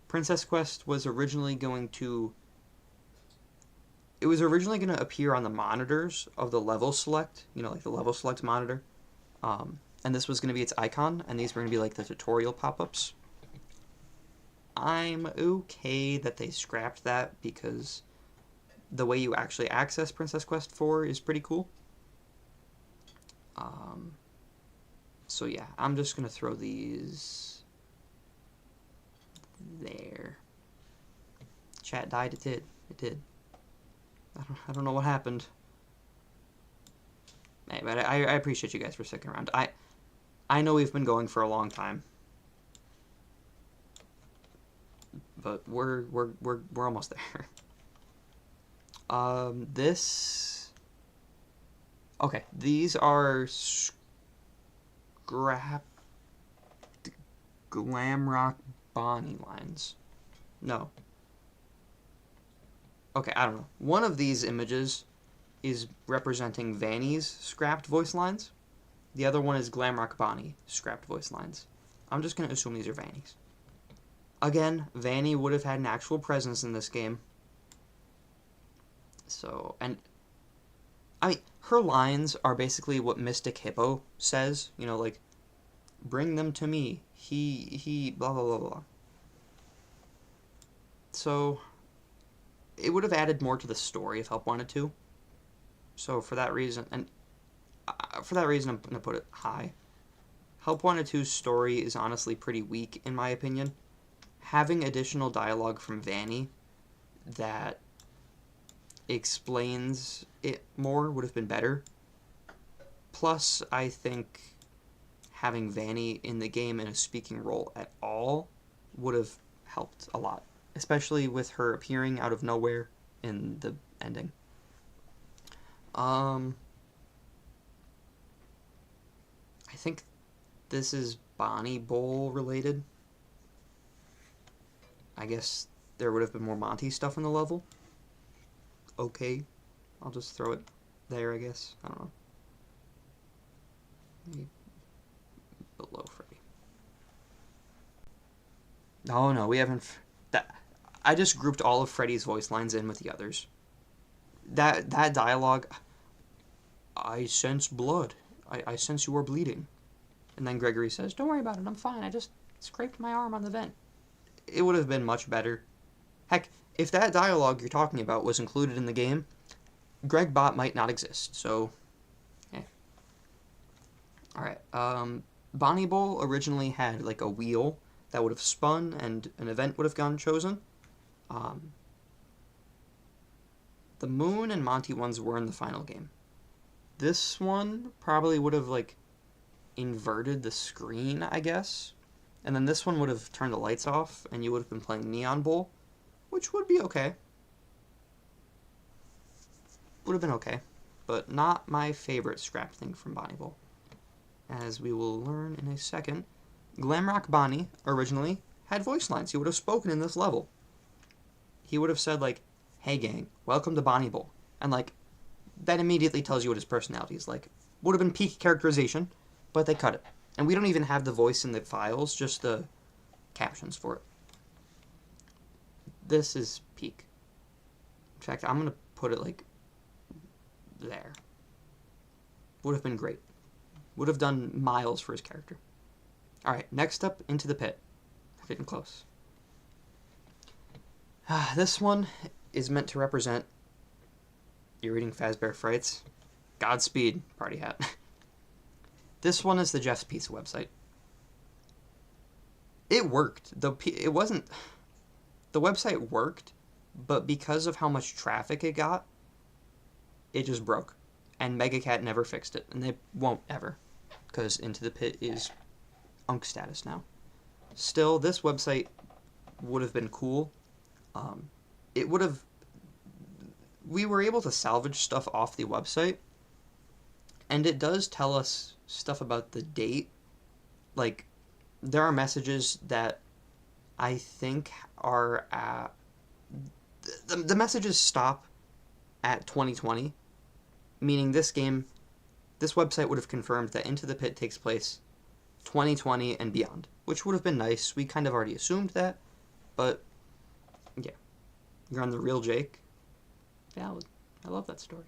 Princess Quest was originally going to... It was originally going to appear on the monitors of the level select, you know, like the level select monitor. And this was going to be its icon, and these were going to be like the tutorial pop-ups. I'm okay that they scrapped that because the way you actually access Princess Quest 4 is pretty cool. So yeah, I'm just going to throw these there. Chat died, it did. It did. I don't know what happened. Hey, but I appreciate you guys for sticking around. I know we've been going for a long time. But we're almost there. This... Okay, these are scrapped Glamrock Bonnie lines. No. Okay, I don't know. One of these images is representing Vanny's scrapped voice lines. The other one is Glamrock Bonnie scrapped voice lines. I'm just going to assume these are Vanny's. Again, Vanny would have had an actual presence in this game. So, and I mean, her lines are basically what Mystic Hippo says. You know, like, bring them to me. He, blah, blah, blah, blah. So, it would have added more to the story if Help wanted to. So, for that reason, I'm going to put it high. Help Wanted To's story is honestly pretty weak, in my opinion. Having additional dialogue from Vanny that explains it more would have been better. Plus, I think having Vanny in the game in a speaking role at all would have helped a lot, especially with her appearing out of nowhere in the ending. I think this is Bonnie Bowl related. I guess there would have been more Monty stuff in the level. Okay, I'll just throw it there, I guess. I don't know. Maybe below Freddy. Oh no, we haven't. That I just grouped all of Freddy's voice lines in with the others. That dialogue. I sense blood. I sense you are bleeding. And then Gregory says, "Don't worry about it. I'm fine. I just scraped my arm on the vent." It would have been much better. Heck, if that dialogue you're talking about was included in the game, Greg Bot might not exist. So, yeah. All right. Bonnie Bowl originally had like a wheel that would have spun and an event would have gone chosen. Um, the Moon and Monty ones were in the final game. This one probably would have like inverted the screen, I guess. And then this one would have turned the lights off and you would have been playing Neon Bowl, which would be okay. Would have been okay, but not my favorite scrap thing from Bonnie Bowl. As we will learn in a second, Glamrock Bonnie originally had voice lines. He would have spoken in this level. He would have said like, "Hey gang, welcome to Bonnie Bowl." And like, that immediately tells you what his personality is like. Would have been peak characterization, but they cut it. And we don't even have the voice in the files, just the captions for it. This is peak. In fact, I'm going to put it like there. Would have been great. Would have done miles for his character. Alright, next up, Into the Pit. We're getting close. This one is meant to represent... You're reading Fazbear Frights? Godspeed, party hat. This one is the Jeff's Pizza website. It worked. It wasn't... The website worked, but because of how much traffic it got, it just broke. And MegaCat never fixed it, and they won't ever, because Into the Pit is Unk status now. Still, this website would have been cool. It would have... We were able to salvage stuff off the website, and it does tell us stuff about the date. Like, there are messages that I think are at... The messages stop at 2020, meaning this website would have confirmed that Into the Pit takes place 2020 and beyond, which would have been nice. We kind of already assumed that, but yeah. You're on the real Jake. Valid. I love that story.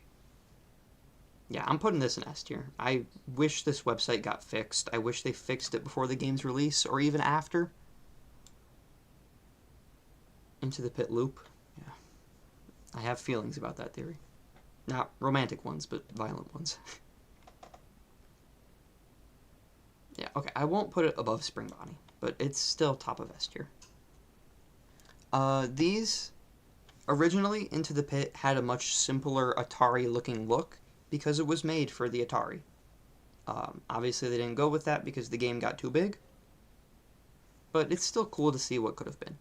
Yeah, I'm putting this in S tier. I wish this website got fixed. I wish they fixed it before the game's release, or even after. Into the Pit loop. Yeah. I have feelings about that theory. Not romantic ones, but violent ones. Yeah, okay, I won't put it above Spring Bonnie, but it's still top of S tier. These... Originally, Into the Pit had a much simpler Atari-looking look because it was made for the Atari. Obviously, they didn't go with that because the game got too big, but it's still cool to see what could have been.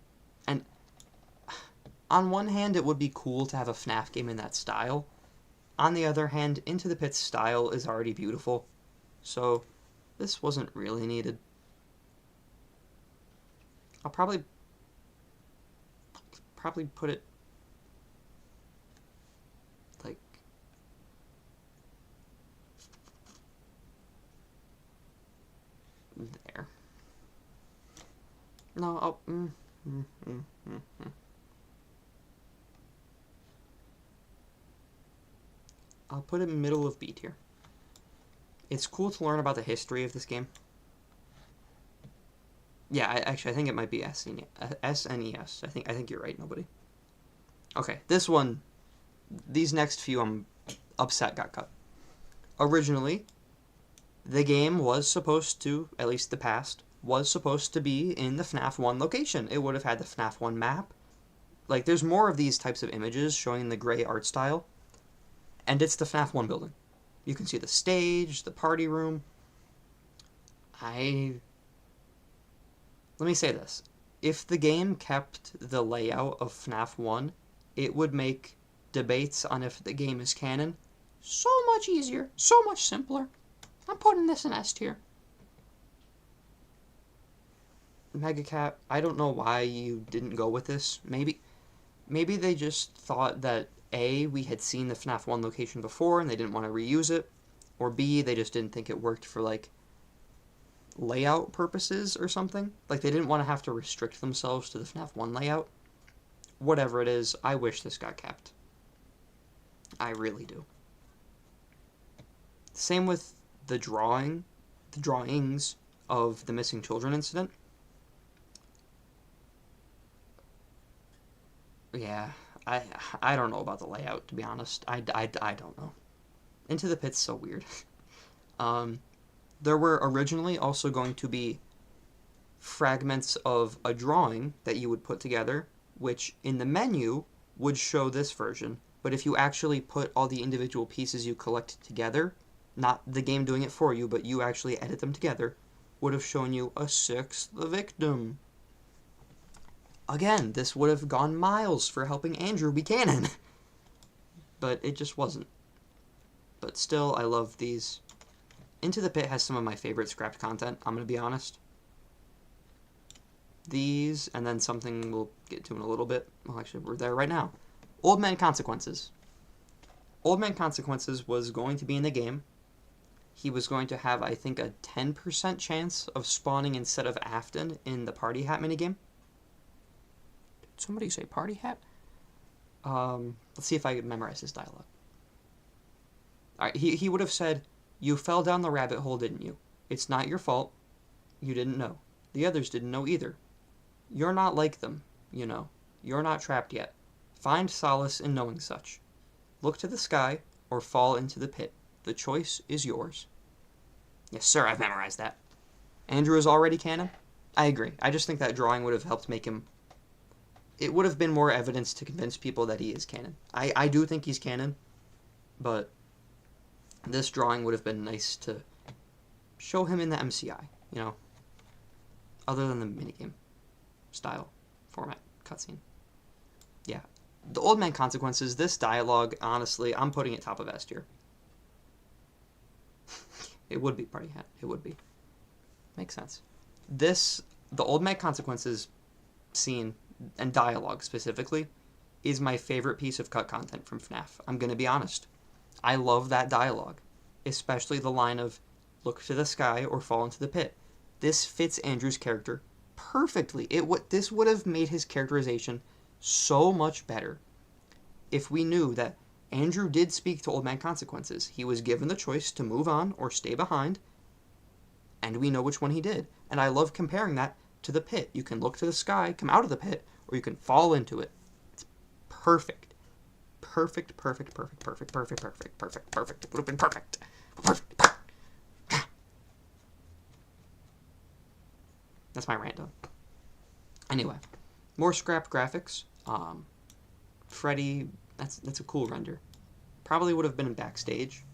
And on one hand, it would be cool to have a Fnaf game in that style. On the other hand, Into the Pit's style is already beautiful, so this wasn't really needed. I'll probably put it like there. No, I'll put it middle of B tier. It's cool to learn about the history of this game. Yeah, I think it might be SNES. I think you're right, nobody. Okay, this one, these next few I'm upset got cut. Originally, the game was supposed to, at least the past, was supposed to be in the Fnaf 1 location. It would have had the Fnaf 1 map. Like, there's more of these types of images showing the gray art style, and it's the Fnaf 1 building. You can see the stage, the party room. Let me say this. If the game kept the layout of Fnaf 1, it would make debates on if the game is canon so much easier, so much simpler. I'm putting this in S tier. Megacat, I don't know why you didn't go with this. Maybe they just thought that A, we had seen the FNAF 1 location before and they didn't want to reuse it, or B, they just didn't think it worked for, like, layout purposes or something. Like, they didn't want to have to restrict themselves to the FNAF 1 layout. Whatever it is, I wish this got kept. I really do. Same with the drawings of the missing children incident. Yeah, I don't know about the layout, to be honest. I don't know. Into the Pit's so weird. There were originally also going to be fragments of a drawing that you would put together, which in the menu would show this version. But if you actually put all the individual pieces you collected together, not the game doing it for you, but you actually edit them together, would have shown you a sixth victim. Again, this would have gone miles for helping Andrew be canon. But it just wasn't. But still, I love these. Into the Pit has some of my favorite scrapped content, I'm going to be honest. These, and then something we'll get to in a little bit. Well, actually, we're there right now. Old Man Consequences. Old Man Consequences was going to be in the game. He was going to have, I think, a 10% chance of spawning instead of Afton in the Party Hat minigame. Did somebody say Party Hat? Let's see if I can memorize his dialogue. Alright, he would have said, "You fell down the rabbit hole, didn't you? It's not your fault. You didn't know. The others didn't know either. You're not like them, you know. You're not trapped yet. Find solace in knowing such. Look to the sky or fall into the pit. The choice is yours." Yes, sir, I've memorized that. Andrew is already canon? I agree. I just think that drawing would have helped make him... It would have been more evidence to convince people that he is canon. I do think he's canon, but this drawing would have been nice to show him in the MCI, you know, other than the minigame style, format, cutscene. Yeah. The Old Man Consequences, this dialogue, honestly, I'm putting it top of S tier. It would be Party Hat. It would be. Makes sense. The Old Man Consequences scene, and dialogue specifically, is my favorite piece of cut content from FNAF. I'm going to be honest. I love that dialogue. Especially the line of, "Look to the sky or fall into the pit." This fits Andrew's character perfectly. This would have made his characterization so much better if we knew that Andrew did speak to Old Man Consequences. He was given the choice to move on or stay behind, and we know which one he did. And I love comparing that to the pit. You can look to the sky, come out of the pit, or you can fall into it. It's perfect. Perfect, perfect, perfect, perfect, perfect, perfect, perfect, perfect. It would have been perfect. Perfect. That's my rant done. Anyway, more scrapped graphics. Freddy, that's a cool render. Probably would have been in backstage.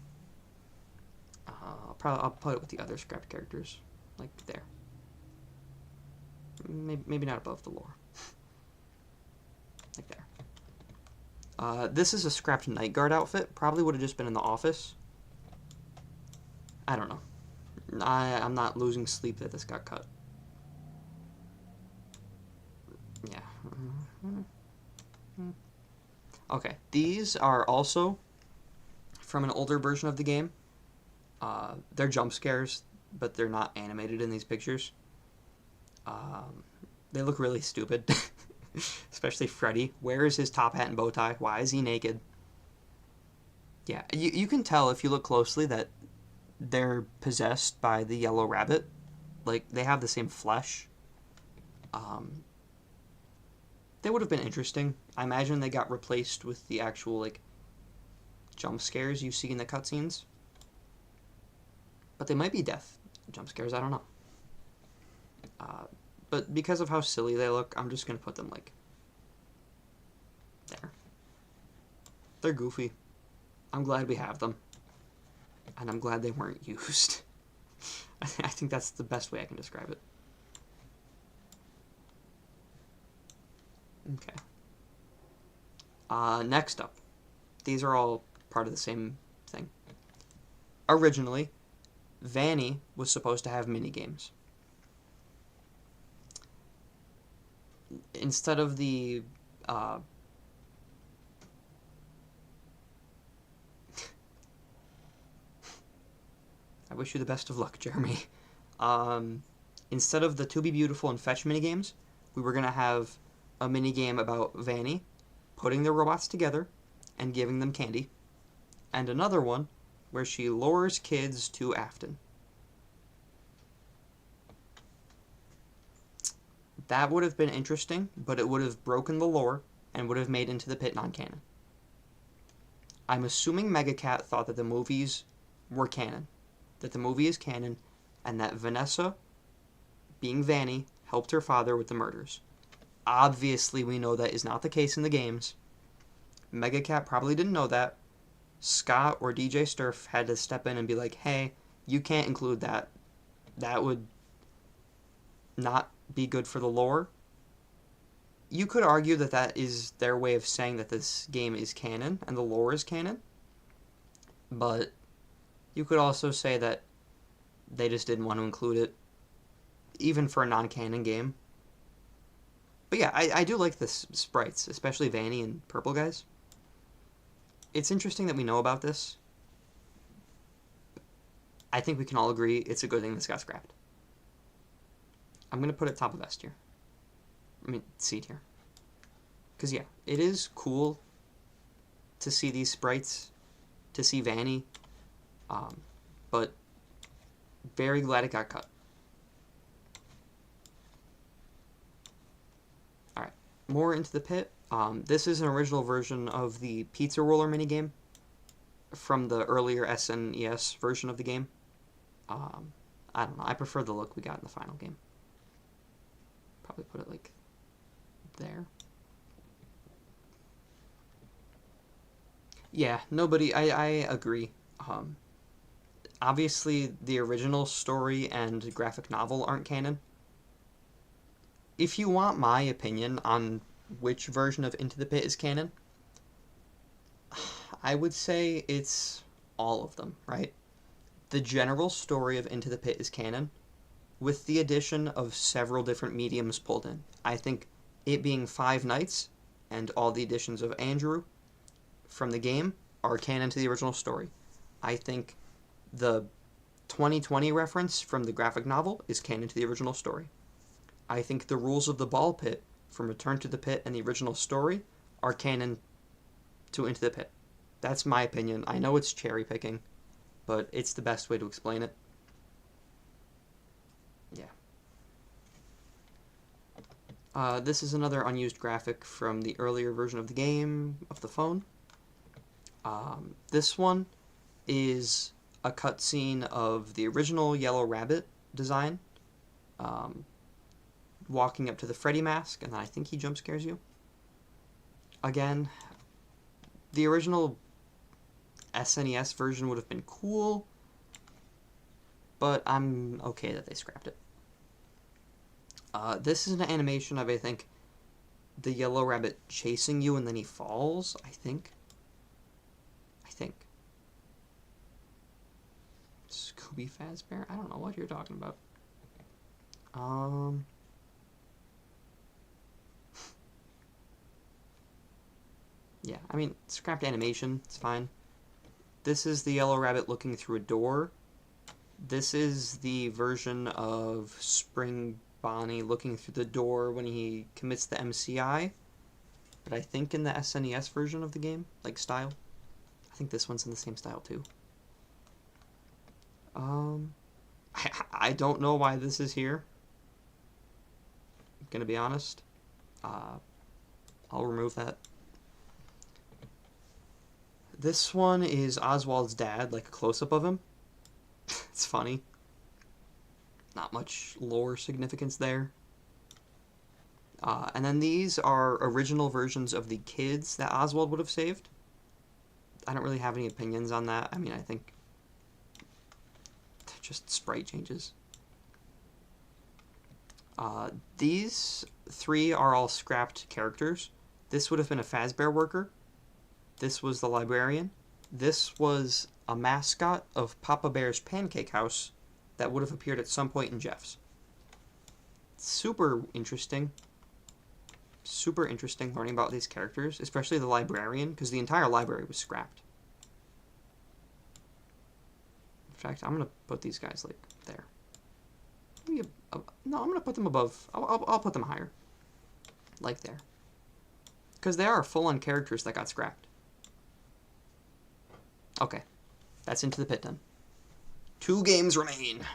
I'll put it with the other scrapped characters, like there. Maybe not above the lore. Like there. This is a scrapped Night Guard outfit. Probably would have just been in the office. I don't know. I'm not losing sleep that this got cut. Yeah. Okay, these are also from an older version of the game. They're jump scares, but they're not animated in these pictures. They look really stupid. Especially Freddy. Where is his top hat and bow tie? Why is he naked? Yeah, you can tell if you look closely that they're possessed by the yellow rabbit. Like, they have the same flesh. Um, they would have been interesting. I imagine they got replaced with the actual, like, jump scares you see in the cutscenes. But they might be death jump scares, I don't know. But because of how silly they look, I'm just going to put them, like, there. They're goofy. I'm glad we have them. And I'm glad they weren't used. I think that's the best way I can describe it. Okay. Next up. These are all part of the same thing. Originally, Vanny was supposed to have minigames. Instead of the I wish you the best of luck, Jeremy. Instead of the To Be Beautiful and Fetch minigames, we were going to have a minigame about Vanny putting the robots together and giving them candy, and another one where she lures kids to Afton. That would have been interesting, but it would have broken the lore and would have made Into the Pit non-canon. I'm assuming Megacat thought that the movies were canon, that the movie is canon, and that Vanessa, being Vanny, helped her father with the murders. Obviously, we know that is not the case in the games. Megacat probably didn't know that. Scott or DJ Sturf had to step in and be like, hey, you can't include that. That would not be good for the lore. You could argue that that is their way of saying that this game is canon and the lore is canon. But you could also say that they just didn't want to include it, even for a non-canon game. But yeah, I do like the sprites, especially Vanny and Purple Guys. It's interesting that we know about this. I think we can all agree it's a good thing this got scrapped. I'm going to put it top of S tier. I mean, C tier. Because, yeah, it is cool to see these sprites, to see Vanny, but very glad it got cut. Alright, more Into the Pit. This is an original version of the pizza roller minigame from the earlier SNES version of the game. I don't know, I prefer the look we got in the final game. Probably put it like there. Yeah, nobody, I agree. Obviously, the original story and graphic novel aren't canon. If you want my opinion on which version of Into the Pit is canon, I would say it's all of them, right? The general story of Into the Pit is canon, with the addition of several different mediums pulled in. I think it being 5 nights and all the additions of Andrew from the game are canon to the original story. I think the 2020 reference from the graphic novel is canon to the original story. I think the rules of the ball pit from Return to the Pit and the original story are canon to Into the Pit. That's my opinion. I know it's cherry picking, but it's the best way to explain it. Yeah. This is another unused graphic from the earlier version of the game, of the phone. This one is a cutscene of the original Yellow Rabbit design, walking up to the Freddy mask, and then I think he jump scares you. Again, the original SNES version would have been cool, but I'm okay that they scrapped it. This is an animation of, I think, the Yellow Rabbit chasing you and then he falls, I think. Scooby Fazbear? I don't know what you're talking about. Yeah, I mean, scrapped animation, it's fine. This is the Yellow Rabbit looking through a door. This is the version of Spring Bonnie looking through the door when he commits the MCI. But I think in the SNES version of the game, like style, I think this one's in the same style too. I don't know why this is here. I'm gonna be honest. I'll remove that. This one is Oswald's dad, like a close-up of him. It's funny. Not much lore significance there. And then these are original versions of the kids that Oswald would have saved. I don't really have any opinions on that. I mean, I think they're just sprite changes. These three are all scrapped characters. This would have been a Fazbear worker. This was the librarian. This was a mascot of Papa Bear's Pancake House that would have appeared at some point in Jeff's. Super interesting. Super interesting learning about these characters, especially the librarian, because the entire library was scrapped. In fact, I'm going to put these guys, like, there. Maybe no, I'm going to put them above. I'll put them higher. Like there. Because they are full-on characters that got scrapped. Okay. That's into the pit then. 2 games remain.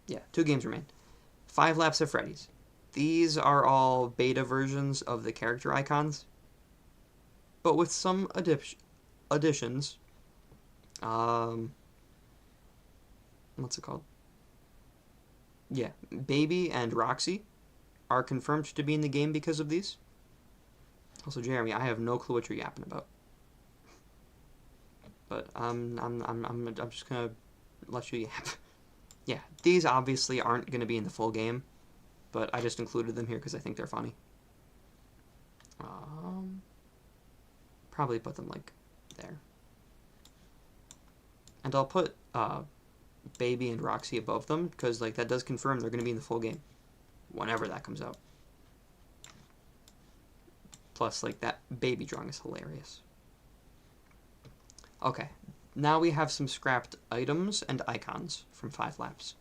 Yeah, 2 games remain. 5 Laps of Freddy's. These are all beta versions of the character icons, but with some additions. What's it called? Yeah, Baby and Roxy are confirmed to be in the game because of these. Also, Jeremy, I have no clue what you're yapping about, but I'm just gonna let you yap. Yeah, these obviously aren't gonna be in the full game, but I just included them here because I think they're funny. Probably put them like there, and I'll put Baby and Roxy above them because like that does confirm they're gonna be in the full game, whenever that comes out. Plus, like, that baby drawing is hilarious. Okay, now we have some scrapped items and icons from 5 Laps.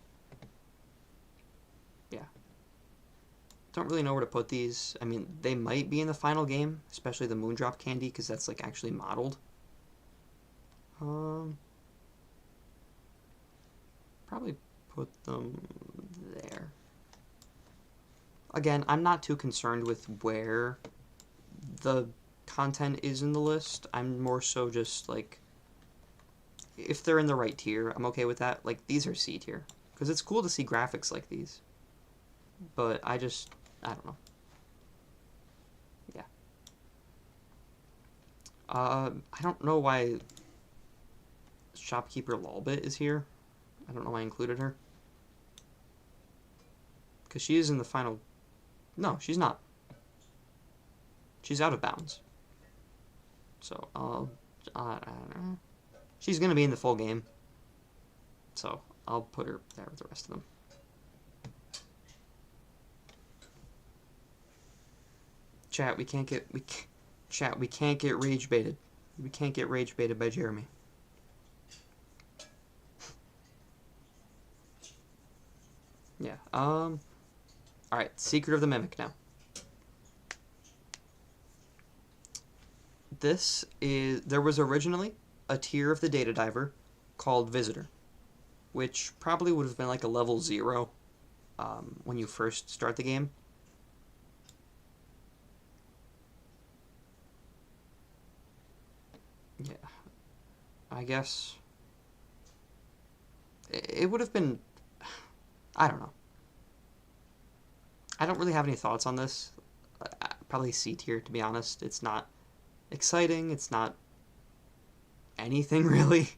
Yeah. Don't really know where to put these. I mean, they might be in the final game, especially the Moondrop candy, because that's, like, actually modeled. Probably put them there. Again, I'm not too concerned with where the content is in the list. I'm more so just like, if they're in the right tier, I'm okay with that. Like, these are C tier because it's cool to see graphics like these, but I don't know. Yeah. I don't know why Shopkeeper Lolbit is here. I don't know why I included her, because she is in the final. No, she's not. She's out of bounds. So, I don't know. She's going to be in the full game. So, I'll put her there with the rest of them. Chat, we can't get rage baited. We can't get rage baited by Jeremy. Yeah, alright, Secret of the Mimic now. There was originally a tier of the Data Diver called Visitor, which probably would have been like a level 0 when you first start the game. Yeah, I guess it would have been, I don't know. I don't really have any thoughts on this. Probably C tier, to be honest. It's not exciting. It's not anything really.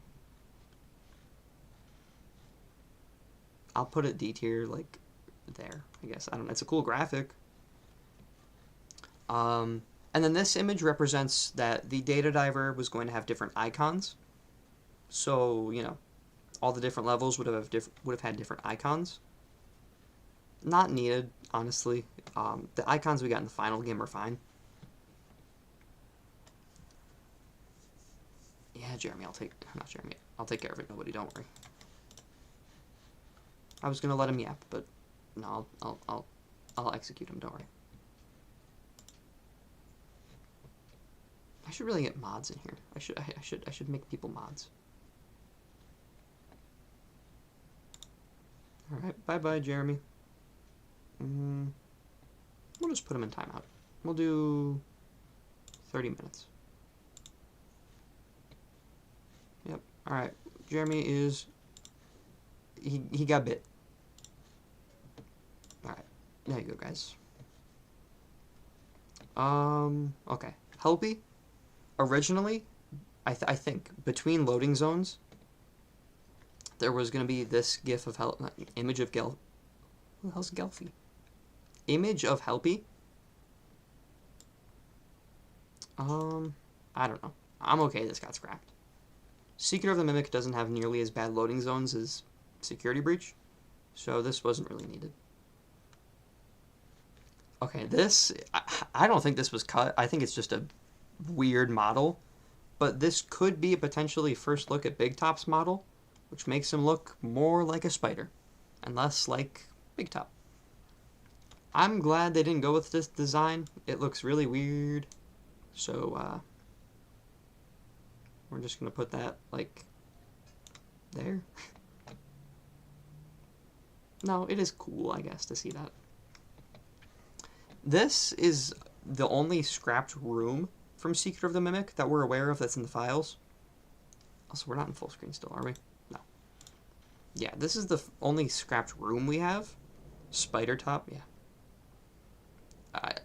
I'll put it D tier, like there, I guess. I don't know. It's a cool graphic. And then this image represents that the Data Diver was going to have different icons. So, you know, all the different levels would have had different icons. Not needed, honestly. The icons we got in the final game are fine. Yeah, Jeremy, I'll take care of it. Nobody, don't worry. I was gonna let him yap, but No, I'll execute him. Don't worry. I should really get mods in here. I should make people mods. All right, bye, Jeremy. We'll just put him in timeout. We'll do 30 minutes. Yep. All right. Jeremy is. He got bit. All right. There you go, guys. Okay. Helpy. Originally, I think between loading zones, there was gonna be this GIF of image of Who the hell's Gelfie? Image of Helpy. I don't know. I'm okay. This got scrapped. Secret of the Mimic doesn't have nearly as bad loading zones as Security Breach, so this wasn't really needed. Okay, this I don't think this was cut. I think it's just a weird model, but this could be a potentially first look at Big Top's model, which makes him look more like a spider and less like Big Top. I'm glad they didn't go with this design. It looks really weird, so we're just gonna put that like there. No, it is cool, I guess, to see that. This is the only scrapped room from Secret of the Mimic that we're aware of that's in the files. Also, we're not in full screen still, are we? No. Yeah, this is the only scrapped room we have. Spider Top, yeah.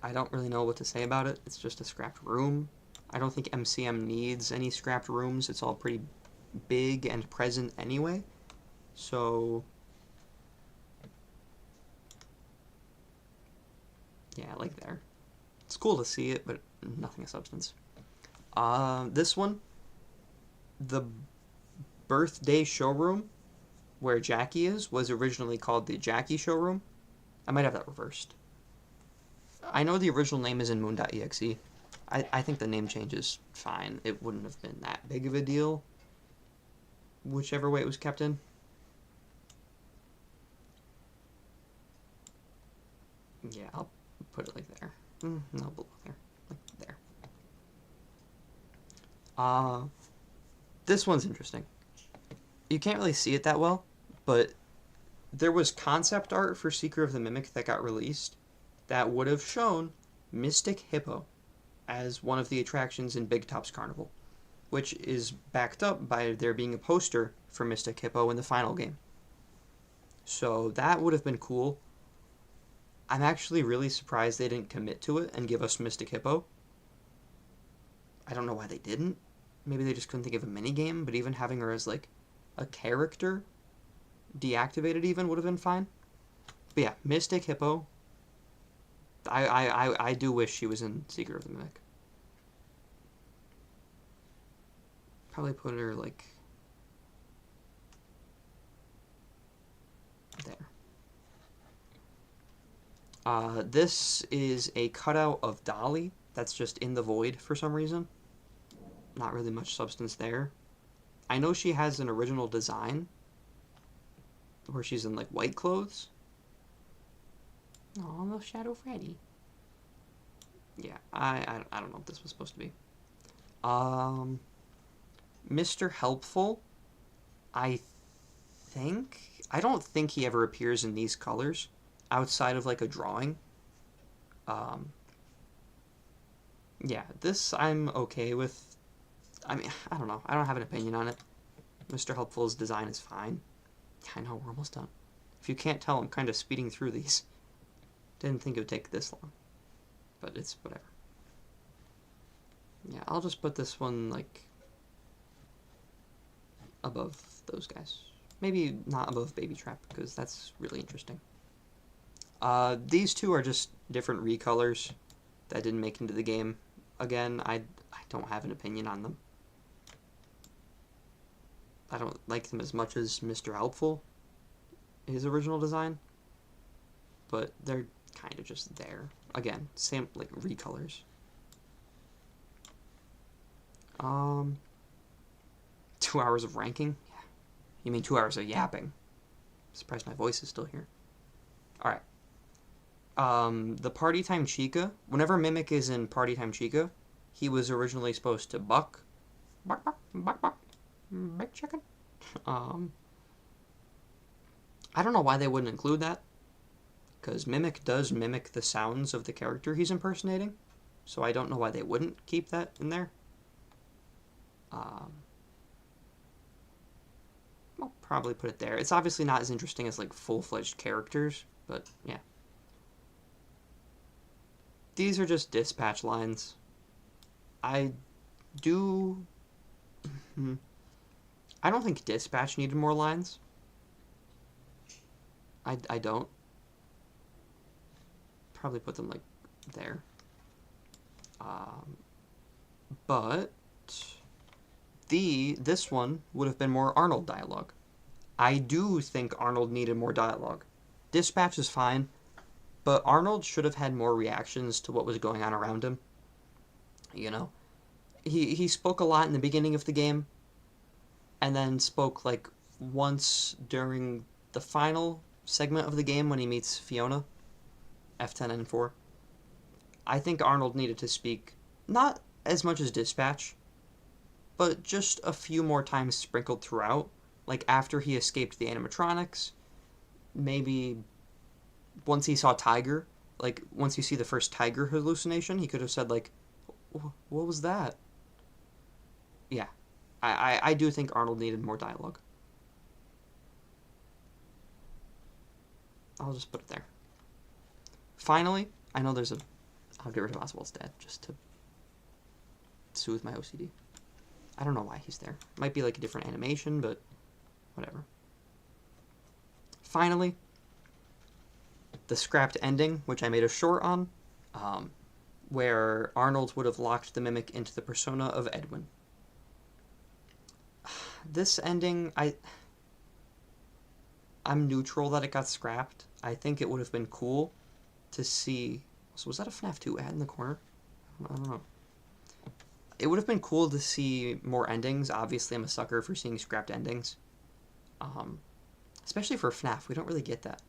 I don't really know what to say about it. It's just a scrapped room. I don't think MCM needs any scrapped rooms. It's all pretty big and present anyway. So, yeah, like there. It's cool to see it, but nothing of substance. This one, the birthday showroom where Jackie is, was originally called the Jackie showroom. I might have that reversed. I know the original name is in moon.exe. I think the name change is fine. It wouldn't have been that big of a deal, whichever way it was kept in. Yeah, I'll put it like there. No, below there. Like there. This one's interesting. You can't really see it that well, but there was concept art for Secret of the Mimic that got released that would have shown Mystic Hippo as one of the attractions in Big Top's Carnival, which is backed up by there being a poster for Mystic Hippo in the final game. So that would have been cool. I'm actually really surprised they didn't commit to it and give us Mystic Hippo. I don't know why they didn't. Maybe they just couldn't think of a minigame, but even having her as like a character deactivated even would have been fine. But yeah, Mystic Hippo. I do wish she was in Secret of the Mimic. Probably put her like there. This is a cutout of Dolly that's just in the void for some reason. Not really much substance there. I know she has an original design where she's in like white clothes. Oh, little Shadow Freddy. Yeah, I don't know what this was supposed to be. Mr. Helpful, I don't think he ever appears in these colors outside of like a drawing. Yeah, this I'm okay with. I mean, I don't know. I don't have an opinion on it. Mr. Helpful's design is fine. I know, we're almost done. If you can't tell, I'm kind of speeding through these. Didn't think it would take this long. But it's whatever. Yeah, I'll just put this one, like, above those guys. Maybe not above Baby Trap, because that's really interesting. These two are just different recolors that didn't make into the game. Again, I don't have an opinion on them. I don't like them as much as Mr. Helpful, his original design. But they're kind of just there. Again, same, like, recolors. 2 hours of ranking? Yeah. You mean 2 hours of yapping? I'm surprised my voice is still here. All right. The Party Time Chica. Whenever Mimic is in Party Time Chica, he was originally supposed to buck, buck, buck, buck, buck, big chicken. Um, I don't know why they wouldn't include that, because Mimic does mimic the sounds of the character he's impersonating, so I don't know why they wouldn't keep that in there. Um, I'll probably put it there. It's obviously not as interesting as like full-fledged characters, but yeah. These are just dispatch lines. I do. I don't think dispatch needed more lines. I don't. Probably put them like there. But this one would have been more Arnold dialogue. I do think Arnold needed more dialogue. Dispatch is fine, but Arnold should have had more reactions to what was going on around him. You know, he spoke a lot in the beginning of the game, and then spoke like once during the final segment of the game when he meets Fiona, F10N4. I think Arnold needed to speak not as much as Dispatch, but just a few more times sprinkled throughout. Like after he escaped the animatronics, maybe once he saw Tiger, like once you see the first Tiger hallucination, he could have said like, "What was that?" Yeah, I do think Arnold needed more dialogue. I'll just put it there. Finally, I know there's a. I'll get rid of Oswald's dad just to soothe my OCD. I don't know why he's there. Might be like a different animation, but whatever. Finally, the scrapped ending, which I made a short on, where Arnold would have locked the Mimic into the persona of Edwin. This ending, I'm neutral that it got scrapped. I think it would have been cool to see. So was that a FNAF 2 ad in the corner? I don't know. It would have been cool to see more endings. Obviously, I'm a sucker for seeing scrapped endings. Especially for FNAF, we don't really get that.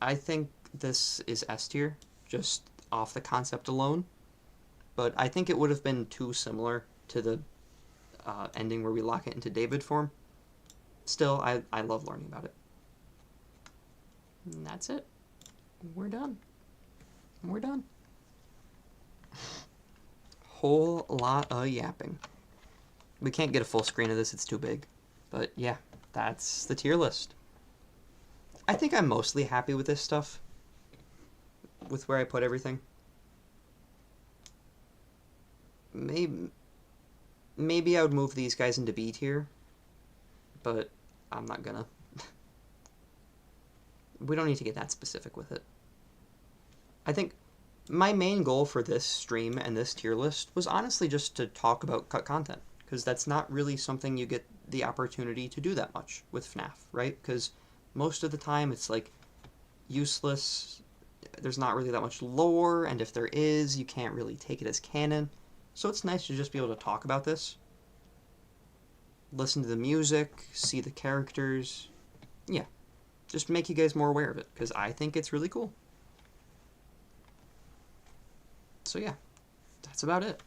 I think this is S tier, just off the concept alone. But I think it would have been too similar to the ending where we lock it into David form. Still, I love learning about it. And that's it. We're done. We're done. Whole lot of yapping. We can't get a full screen of this, it's too big. But yeah, that's the tier list. I think I'm mostly happy with this stuff. With where I put everything. Maybe I would move these guys into B tier. But I'm not gonna. We don't need to get that specific with it. I think my main goal for this stream and this tier list was honestly just to talk about cut content, because that's not really something you get the opportunity to do that much with FNAF, right? Because most of the time it's like useless, there's not really that much lore, and if there is, you can't really take it as canon. So it's nice to just be able to talk about this. Listen to the music, see the characters. Yeah, just make you guys more aware of it, because I think it's really cool. So yeah, that's about it.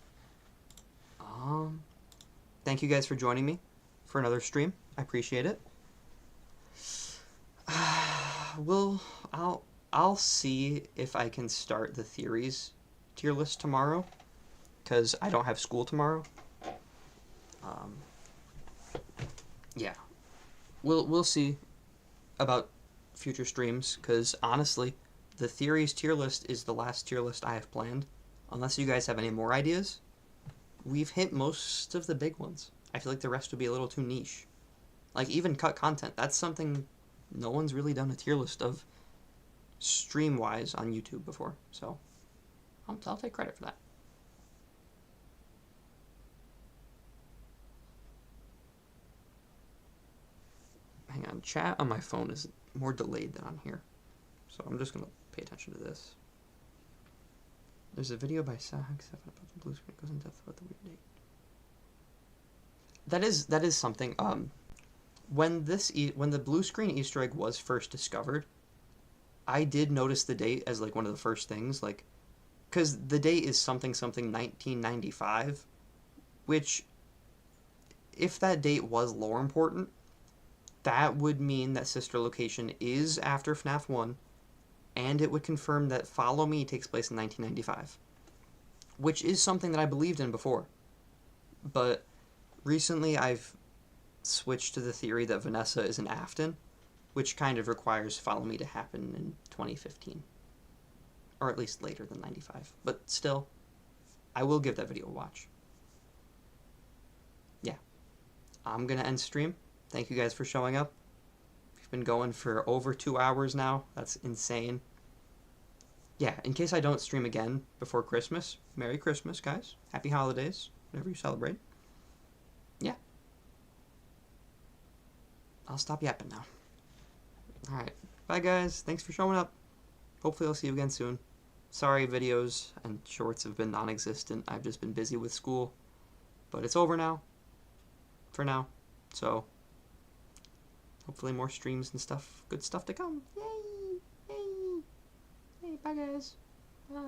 Thank you guys for joining me for another stream. I appreciate it. I'll see if I can start the theories tier list tomorrow, because I don't have school tomorrow. Yeah, we'll see about future streams, because honestly, the theories tier list is the last tier list I have planned. Unless you guys have any more ideas, we've hit most of the big ones. I feel like the rest would be a little too niche. Like even cut content, that's something no one's really done a tier list of stream-wise on YouTube before. So I'll take credit for that. Hang on, chat on my phone is more delayed than on here. So I'm just going to pay attention to this. There's a video by Sag7 about the blue screen. It goes in depth about the weird date. That is something. when when the blue screen Easter egg was first discovered, I did notice the date as like one of the first things, like, because the date is something something 1995, which, if that date was lore important, that would mean that Sister Location is after FNAF 1, and it would confirm that Follow Me takes place in 1995, which is something that I believed in before. But recently I've switched to the theory that Vanessa is an Afton, which kind of requires Follow Me to happen in 2015. Or at least later than 95. But still, I will give that video a watch. Yeah. I'm going to end stream. Thank you guys for showing up. We've been going for over 2 hours now. That's insane. Yeah, in case I don't stream again before Christmas, Merry Christmas, guys. Happy holidays, whatever you celebrate. Yeah. I'll stop yapping now. Alright. Bye, guys. Thanks for showing up. Hopefully I'll see you again soon. Sorry videos and shorts have been non-existent. I've just been busy with school. But it's over now. For now. So, hopefully more streams and stuff. Good stuff to come. Yay! Yay! Hey, bye, guys. Bye.